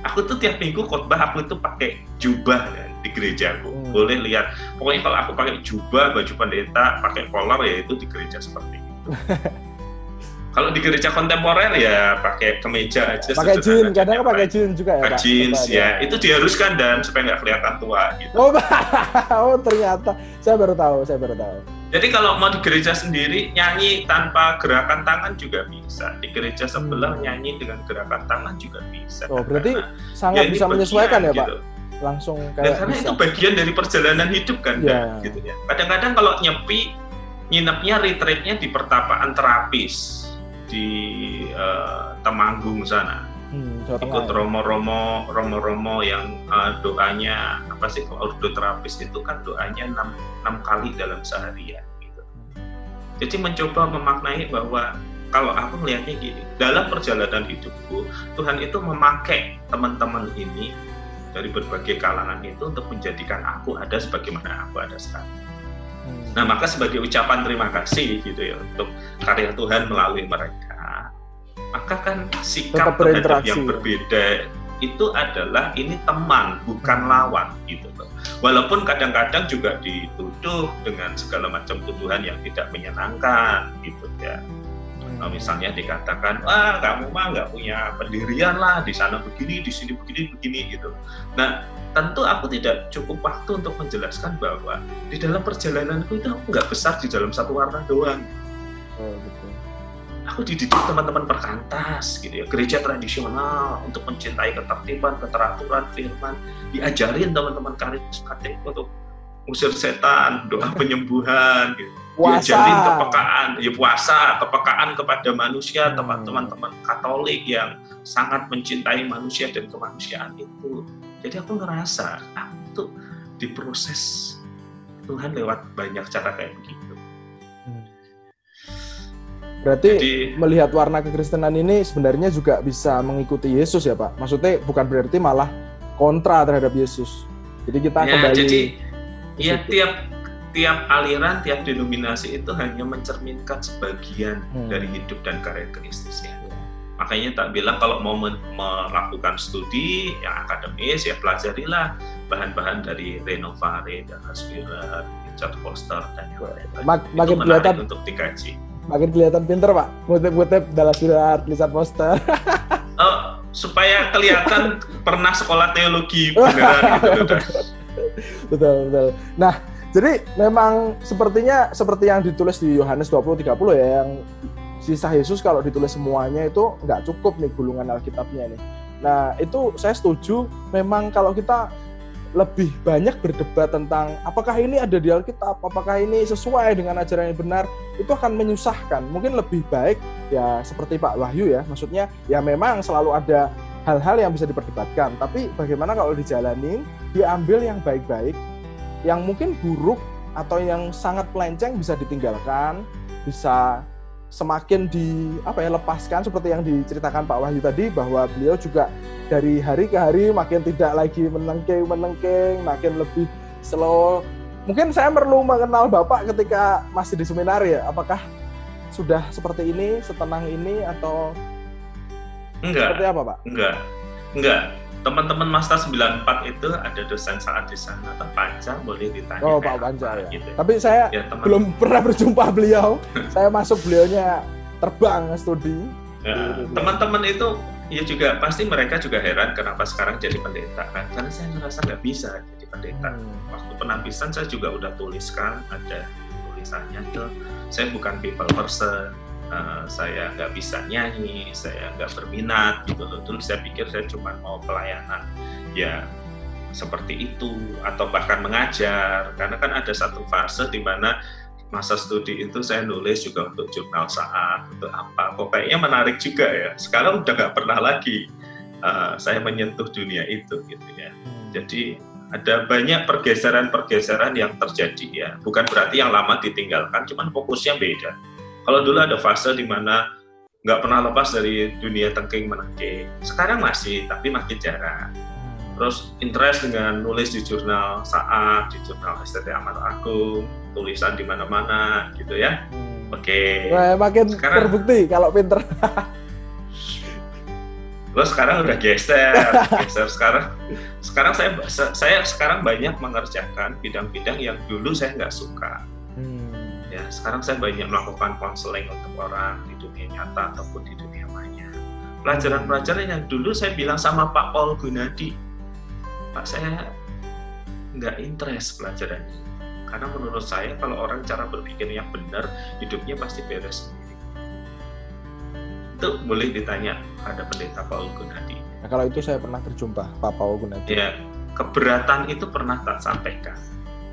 aku tuh tiap minggu khotbah aku itu pakai jubah kan di gerejaku. Boleh lihat, pokoknya kalau aku pakai jubah, baju pendeta, pakai kolor ya itu di gereja seperti itu. Kalau di gereja kontemporer ya pakai kemeja aja. Pakai jeans, kadang pakai jeans juga ya Pak? Jeans ya, itu diharuskan dan supaya nggak kelihatan tua gitu. Oh ternyata, saya baru tahu. Jadi kalau mau di gereja sendiri nyanyi tanpa gerakan tangan juga bisa. Di gereja sebelah nyanyi dengan gerakan tangan juga bisa. Oh berarti sangat bisa menyesuaikan ya Pak? Gitu. Langsung kayak karena bisa. Itu bagian dari perjalanan hidup kan ya. Gitu ya. Kadang-kadang kalau nyepi, nginepnya retreatnya di pertapaan terapis di Temanggung sana. Ikut romo-romo yang doanya apa sih, kalau ordo terapis itu kan doanya 6 kali dalam seharian gitu. Jadi mencoba memaknai bahwa kalau aku melihatnya gini, dalam perjalanan hidupku Tuhan itu memakai teman-teman ini dari berbagai kalangan itu untuk menjadikan aku ada sebagaimana aku ada sekarang. Nah maka sebagai ucapan terima kasih gitu ya untuk karya Tuhan melalui mereka, maka kan sikap terhadap yang berbeda itu adalah ini teman bukan lawan gitu loh. Walaupun kadang-kadang juga dituduh dengan segala macam tuduhan yang tidak menyenangkan gitu ya. Misalnya dikatakan, kamu mah nggak punya pendirian lah, di sana begini, di sini begini gitu. Nah, tentu aku tidak cukup waktu untuk menjelaskan bahwa di dalam perjalananku itu aku nggak besar di dalam satu warna doang. Oh, betul. Aku dididik teman-teman perkantas gitu ya, gereja tradisional untuk mencintai ketertiban, keteraturan, firman, diajarin teman-teman karismatik untuk usir setan, doa penyembuhan gitu. Diajarin kepekaan, ya puasa, kepekaan kepada manusia, teman-teman Katolik yang sangat mencintai manusia dan kemanusiaan itu. Jadi aku ngerasa aku tuh diproses Tuhan lewat banyak cara kayak begitu. Berarti melihat warna kekristenan ini sebenarnya juga bisa mengikuti Yesus ya Pak? Maksudnya bukan berarti malah kontra terhadap Yesus. Jadi kita kembali. Jadi ya tiap aliran, tiap denominasi itu hanya mencerminkan sebagian dari hidup dan karya Kristus ya. Makanya tak bilang kalau mau melakukan studi yang akademis ya pelajarilah bahan-bahan dari Renovare, dan Aspira, Richard Foster dan yang lain-lain. Makin kelihatan untuk dikaji. Makin kelihatan pinter Pak, ngutip Dallas Willard, Richard Foster. Supaya kelihatan pernah sekolah teologi beneran gitu. Betul. Nah, jadi memang sepertinya seperti yang ditulis di Yohanes 20:30 ya, yang kisah Yesus kalau ditulis semuanya itu nggak cukup nih gulungan Alkitabnya nih. Nah, itu saya setuju. Memang kalau kita lebih banyak berdebat tentang apakah ini ada di Alkitab, apakah ini sesuai dengan ajaran yang benar, itu akan menyusahkan. Mungkin lebih baik ya seperti Pak Wahyu ya, maksudnya ya memang selalu ada hal-hal yang bisa diperdebatkan, tapi bagaimana kalau dijalanin, diambil yang baik-baik, yang mungkin buruk atau yang sangat melenceng bisa ditinggalkan, bisa semakin lepaskan seperti yang diceritakan Pak Wahyu tadi, bahwa beliau juga dari hari ke hari makin tidak lagi menengking, makin lebih slow. Mungkin saya perlu mengenal Bapak ketika masih di seminari ya, apakah sudah seperti ini, setenang ini, atau enggak, seperti apa Pak? Enggak. Teman-teman Master 94 itu ada dosen saat di sana, Pak Panca, boleh ditanya. Oh, Pak Panca ya. Gitu. Tapi saya belum pernah berjumpa beliau. Saya masuk beliaunya terbang studi. Ya, teman-teman itu ya juga pasti mereka juga heran kenapa sekarang jadi pendeta kan? Karena saya ngerasa nggak bisa jadi pendeta. Waktu penapisan saya juga udah tuliskan, ada tulisannya tuh, saya bukan people person. Saya nggak bisa nyanyi, saya nggak berminat gitu loh. Dulu saya pikir saya cuma mau pelayanan ya seperti itu, atau bahkan mengajar, karena kan ada satu fase di mana masa studi itu saya nulis juga untuk jurnal saat, untuk apa, kok kayaknya menarik juga ya. Sekarang udah nggak pernah lagi saya menyentuh dunia itu gitu ya. Jadi ada banyak pergeseran-pergeseran yang terjadi ya. Bukan berarti yang lama ditinggalkan, cuman fokusnya beda. Kalau dulu ada fase di mana nggak pernah lepas dari dunia tengking-menengking. Sekarang masih, tapi makin jarang. Terus interest dengan nulis di jurnal Saat, di jurnal STT Amat Agung, tulisan di mana-mana gitu ya. Oke. Nah, makin sekarang, terbukti kalau pinter. Terus sekarang udah geser sekarang saya sekarang banyak mengerjakan bidang-bidang yang dulu saya nggak suka. Ya, sekarang saya banyak melakukan konseling untuk orang di dunia nyata ataupun di dunia maya. Pelajaran-pelajaran yang dulu saya bilang sama Pak Paul Gunadi, Pak, saya nggak interest pelajarannya. Karena menurut saya kalau orang cara berpikirnya benar, hidupnya pasti beres sendiri. Itu boleh ditanya pada pendeta Paul Gunadi. Nah, kalau itu saya pernah berjumpa Pak Paul Gunadi. Ya, keberatan itu pernah tak sampaikan.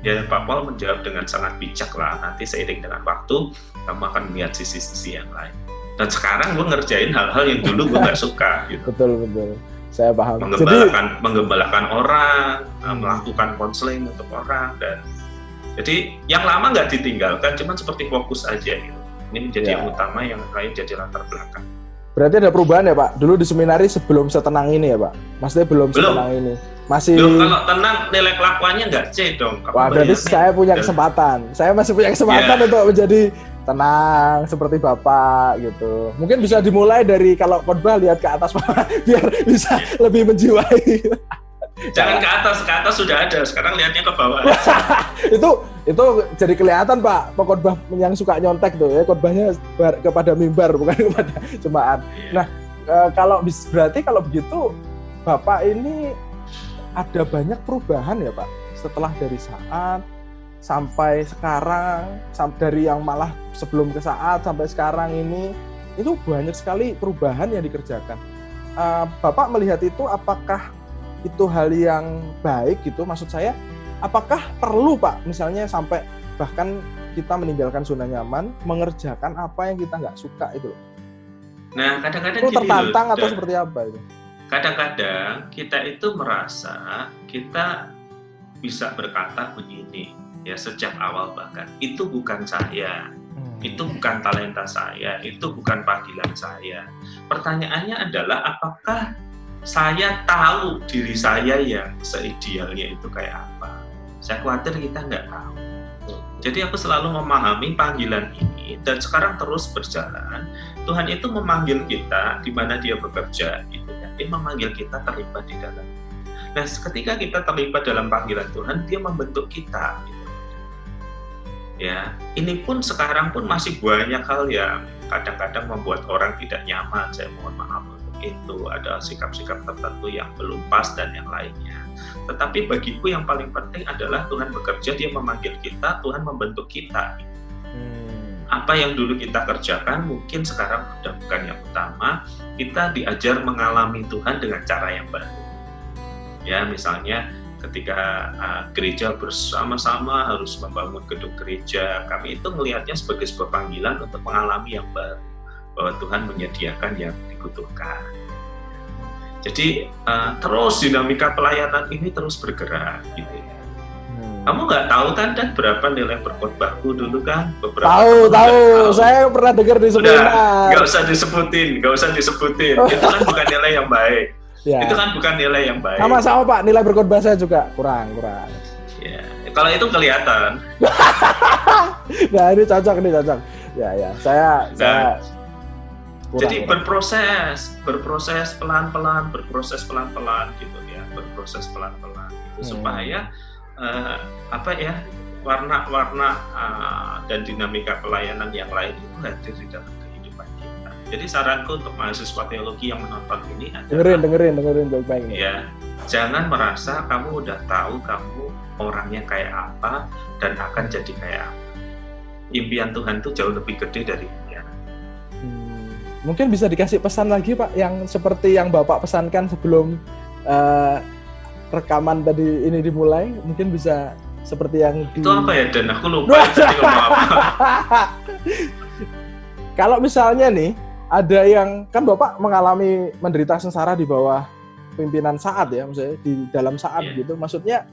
Ya, Pak Paul menjawab dengan sangat bijak lah, nanti seiring dengan waktu kamu akan melihat sisi-sisi yang lain. Dan sekarang gue ngerjain hal-hal yang dulu gue nggak suka gitu. Betul, saya paham. Menggembalakan orang, melakukan konseling untuk orang, dan jadi yang lama nggak ditinggalkan, cuman seperti fokus aja gitu. Ini menjadi yang utama, yang lain jadi latar belakang. Berarti ada perubahan ya Pak? Dulu di seminari sebelum setenang ini ya Pak? Maksudnya belum setenang ini? Masih. Kalau tenang, nilai kelakuannya nggak C dong. Wah, berarti saya punya kesempatan. Saya masih punya kesempatan untuk menjadi tenang seperti Bapak gitu. Mungkin bisa dimulai dari kalau khotbah lihat ke atas Pak, biar bisa lebih menjiwai. Jangan ke atas sudah ada. Sekarang lihatnya ke bawah. itu jadi kelihatan Pak, pengkhotbah yang suka nyontek tuh ya, khotbahnya kepada mimbar bukan kepada jemaat. Nah, berarti kalau begitu Bapak ini ada banyak perubahan ya Pak setelah dari Saat sampai sekarang, dari yang malah sebelum ke Saat sampai sekarang ini, itu banyak sekali perubahan yang dikerjakan. Bapak melihat itu, apakah itu hal yang baik gitu? Maksud saya, apakah perlu Pak misalnya sampai bahkan kita meninggalkan zona nyaman, mengerjakan apa yang kita nggak suka itu? Nah, kadang-kadang itu tertantang atau seperti apa itu? Kadang-kadang kita itu merasa kita bisa berkata begini ya, sejak awal bahkan itu bukan saya, itu bukan talenta saya, itu bukan panggilan saya. Pertanyaannya adalah apakah saya tahu diri saya yang seidealnya itu kayak apa? Saya khawatir kita nggak tahu. Jadi aku selalu memahami panggilan ini, dan sekarang terus berjalan. Tuhan itu memanggil kita di mana Dia bekerja, gitu ya. Dia memanggil kita terlibat di dalam. Nah, ketika kita terlibat dalam panggilan Tuhan, Dia membentuk kita. Gitu. Ya, ini pun sekarang pun masih banyak hal yang kadang-kadang membuat orang tidak nyaman. Saya mohon maaf. Itu ada sikap-sikap tertentu yang belum pas dan yang lainnya. Tetapi bagiku yang paling penting adalah Tuhan bekerja, Dia memanggil kita, Tuhan membentuk kita. Apa yang dulu kita kerjakan mungkin sekarang sudah bukan yang utama. Kita diajar mengalami Tuhan dengan cara yang baru. Ya, misalnya ketika gereja bersama-sama harus membangun gedung gereja, kami itu melihatnya sebagai sebuah panggilan untuk mengalami yang baru, bahwa Tuhan menyediakan yang dibutuhkan. Jadi terus dinamika pelayanan ini terus bergerak, gitu ya. Kamu nggak tahu kan dan berapa nilai berkhotbahku dulu kan? Tahu. Saya pernah dengar di seminar. Nggak usah disebutin. Itu kan bukan nilai yang baik. Ya. Itu kan bukan nilai yang baik. Sama Pak, nilai berkhotbah saya juga kurang. Ya, kalau itu kelihatan. Nah, ini cocok. Ya, saya jadi berproses pelan-pelan gitu ya, supaya warna-warna dan dinamika pelayanan yang lain itu hadir di dalam kehidupan kita. Jadi saranku untuk mahasiswa teologi yang menonton ini adalah dengerin baik-baik. Ya, jangan merasa kamu udah tahu kamu orangnya kayak apa dan akan jadi kayak apa. Impian Tuhan itu jauh lebih gede dari impian. Mungkin bisa dikasih pesan lagi Pak, yang seperti yang Bapak pesankan sebelum rekaman tadi ini dimulai, mungkin bisa seperti yang itu apa ya, Dan aku lupa tadi ngomong apa. Kalau misalnya nih ada yang, kan Bapak mengalami menderita sengsara di bawah pimpinan Saat ya, maksudnya di dalam Saat gitu, maksudnya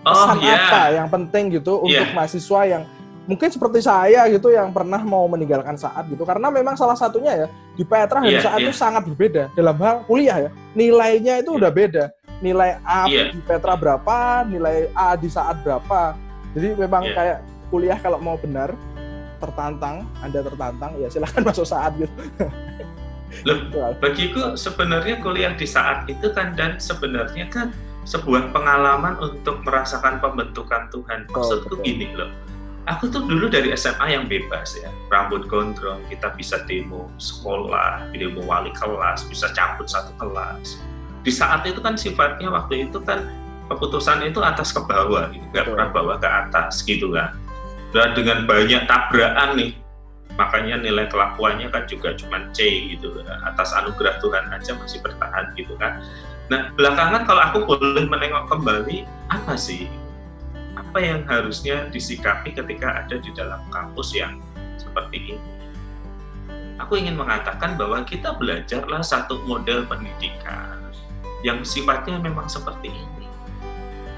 pesan apa yang penting gitu untuk mahasiswa yang mungkin seperti saya gitu yang pernah mau meninggalkan Saat gitu, karena memang salah satunya ya di Petra dan Saat itu sangat berbeda dalam hal kuliah ya, nilainya itu udah beda, nilai A di Petra berapa, nilai A di Saat berapa, jadi memang kayak kuliah kalau mau benar Anda tertantang ya silahkan masuk Saat gitu. Bagiku sebenarnya kuliah di Saat itu kan, dan sebenarnya kan sebuah pengalaman untuk merasakan pembentukan Tuhan. Maksudku gini loh, aku tuh dulu dari SMA yang bebas ya, rambut gondrong, kita bisa demo sekolah, demo wali kelas, bisa cabut satu kelas. Di Saat itu kan sifatnya waktu itu kan keputusan itu atas ke bawah, gitu, nggak pernah bawah ke atas gitu kan. Dan dengan banyak tabrakan nih, makanya nilai kelakuannya kan juga cuma C gitu, atas anugerah Tuhan aja masih bertahan gitu kan. Nah belakangan kalau aku boleh menengok kembali, apa sih? Apa yang harusnya disikapi ketika ada di dalam kampus yang seperti ini? Aku ingin mengatakan bahwa kita belajarlah satu model pendidikan yang sifatnya memang seperti ini.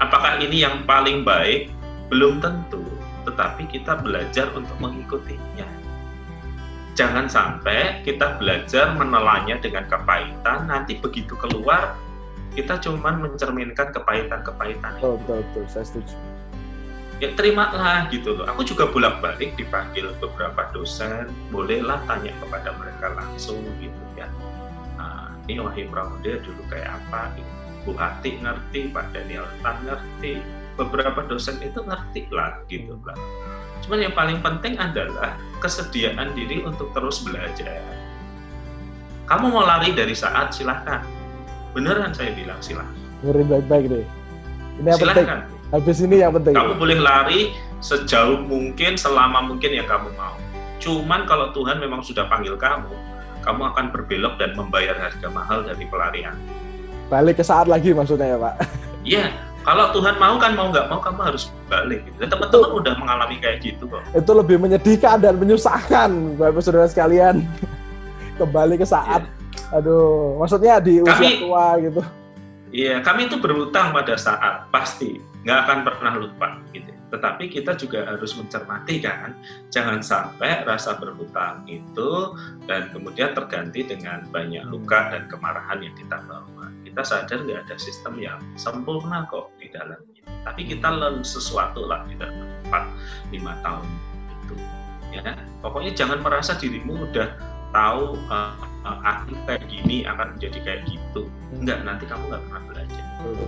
Apakah ini yang paling baik? Belum tentu, tetapi kita belajar untuk mengikutinya. Jangan sampai kita belajar menelannya dengan kepahitan, nanti begitu keluar, kita cuma mencerminkan kepahitan-kepahitan. Betul, saya setuju. Ya terimalah gitu loh. Aku juga bolak-balik dipanggil beberapa dosen, bolehlah tanya kepada mereka langsung gitu ya. Ini Wahyu Pramudia dulu kayak apa gitu. Bu Hati ngerti, Pak Daniel Tan ngerti, beberapa dosen itu ngerti lah gitu lah. Cuman yang paling penting adalah kesediaan diri untuk terus belajar. Kamu mau lari dari saat, silahkan. Beneran saya bilang silahkan. Dengerin baik-baik deh. Ini yang silahkan. penting. Habis ini yang penting. Kamu boleh lari sejauh mungkin, selama mungkin yang kamu mau. Cuman kalau Tuhan memang sudah panggil kamu akan berbelok dan membayar harga mahal dari pelarian. Balik ke saat lagi maksudnya ya Pak? Iya, kalau Tuhan mau kan mau nggak mau kamu harus balik. Gitu. Dan teman-teman udah mengalami kayak gitu kok. Itu lebih menyedihkan dan menyusahkan, Bapak Saudara sekalian. Kembali ke saat, aduh, maksudnya di usia tua gitu. Iya, kami itu berhutang pada saat, pasti. Nggak akan pernah lupa. Gitu. Tetapi kita juga harus mencermati kan, jangan sampai rasa berhutang itu dan kemudian terganti dengan banyak luka dan kemarahan yang kita bawa. Kita sadar nggak ada sistem yang sempurna kok di dalamnya. Tapi kita learn sesuatu lah di dalam 4-5 tahun itu. Ya, pokoknya jangan merasa dirimu udah tahu aku kayak gini akan menjadi kayak gitu. Enggak, nanti kamu nggak pernah belajar.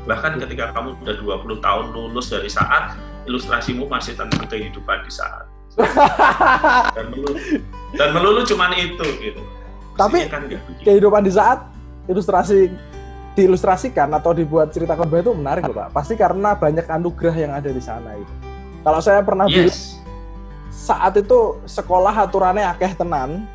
Bahkan ketika kamu udah 20 tahun lulus dari saat, ilustrasimu masih tentang kehidupan di saat. Dan melulu cuman itu gitu. Tapi kan kehidupan di saat diilustrasikan atau dibuat cerita khotbah itu menarik loh Pak. Pasti karena banyak anugerah yang ada di sana itu. Kalau saya pernah bilang saat itu sekolah aturannya akeh tenan,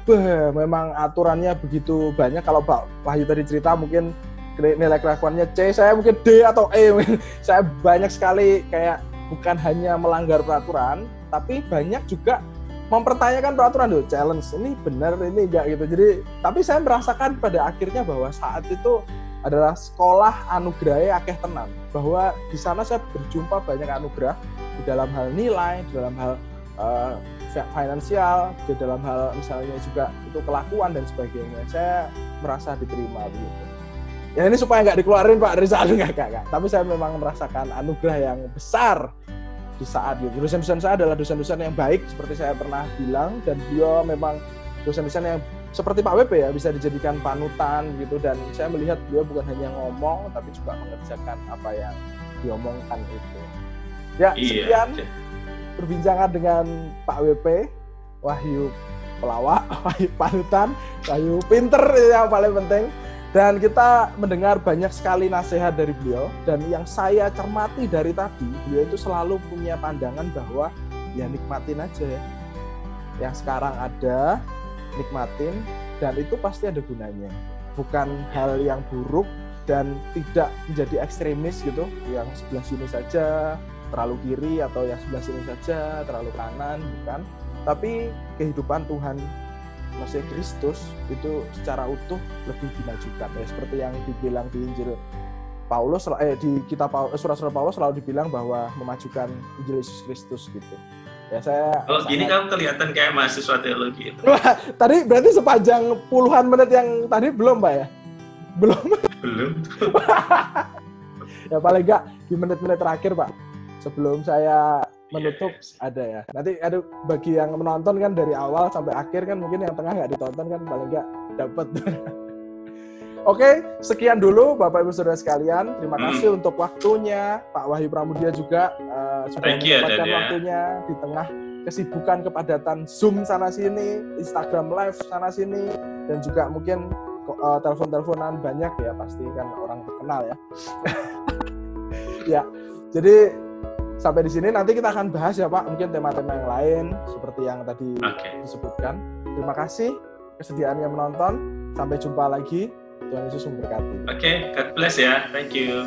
memang aturannya begitu banyak. Kalau Pak Wahyu tadi cerita mungkin nilai kelakuannya C, saya mungkin D atau E. Saya banyak sekali kayak bukan hanya melanggar peraturan, tapi banyak juga mempertanyakan peraturan tuh, challenge ini benar ini enggak gitu. Jadi, tapi saya merasakan pada akhirnya bahwa saat itu adalah sekolah anugerahnya akeh tenan, bahwa di sana saya berjumpa banyak anugerah di dalam hal nilai, di dalam hal finansial, di dalam hal misalnya juga itu kelakuan dan sebagainya. Saya merasa diterima begitu. Ya ini supaya nggak dikeluarin Pak dari saat enggak. Tapi saya memang merasakan anugerah yang besar di saat itu. Dosen-dosen saya adalah dosen-dosen yang baik seperti saya pernah bilang, dan beliau memang dosen-dosen yang seperti Pak WP ya, bisa dijadikan panutan gitu, dan saya melihat beliau bukan hanya ngomong tapi juga mengerjakan apa yang diomongkan itu. Ya, sekian perbincangan dengan Pak WP, Wahyu pelawak, Wahyu panutan, Wahyu pinter yang paling penting. Dan kita mendengar banyak sekali nasihat dari beliau, dan yang saya cermati dari tadi, beliau itu selalu punya pandangan bahwa ya nikmatin aja ya. Yang sekarang ada, nikmatin, dan itu pasti ada gunanya. Bukan hal yang buruk dan tidak menjadi ekstremis gitu, yang sebelah sini saja terlalu kiri atau yang sebelah sini saja terlalu kanan, bukan. Tapi kehidupan Tuhan, maksudnya Kristus itu secara utuh lebih dimajukan ya, seperti yang dibilang di Injil Paulus di kitab surat-surat Paulus selalu dibilang bahwa memajukan Injil Yesus Kristus gitu. Ya saya kalau gini kamu kelihatan kayak mahasiswa teologi itu. Tadi berarti sepanjang puluhan menit yang tadi belum Pak ya? Belum. Ya paling enggak di menit-menit terakhir Pak. Sebelum saya menutup ada ya. Nanti ada bagi yang menonton kan dari awal sampai akhir kan, mungkin yang tengah nggak ditonton kan paling nggak dapat. Oke, sekian dulu Bapak Ibu Saudara sekalian. Terima kasih untuk waktunya. Pak Wahyu Pramudia juga sudah menyempatkan waktunya di tengah kesibukan kepadatan Zoom sana sini, Instagram Live sana sini, dan juga mungkin telepon-teleponan banyak ya, pasti kan orang terkenal ya. Ya, jadi sampai di sini nanti kita akan bahas ya Pak, mungkin tema-tema yang lain seperti yang tadi disebutkan. Terima kasih kesediaannya menonton. Sampai jumpa lagi. Tuhan Yesus memberkati. Oke, God bless ya. Thank you.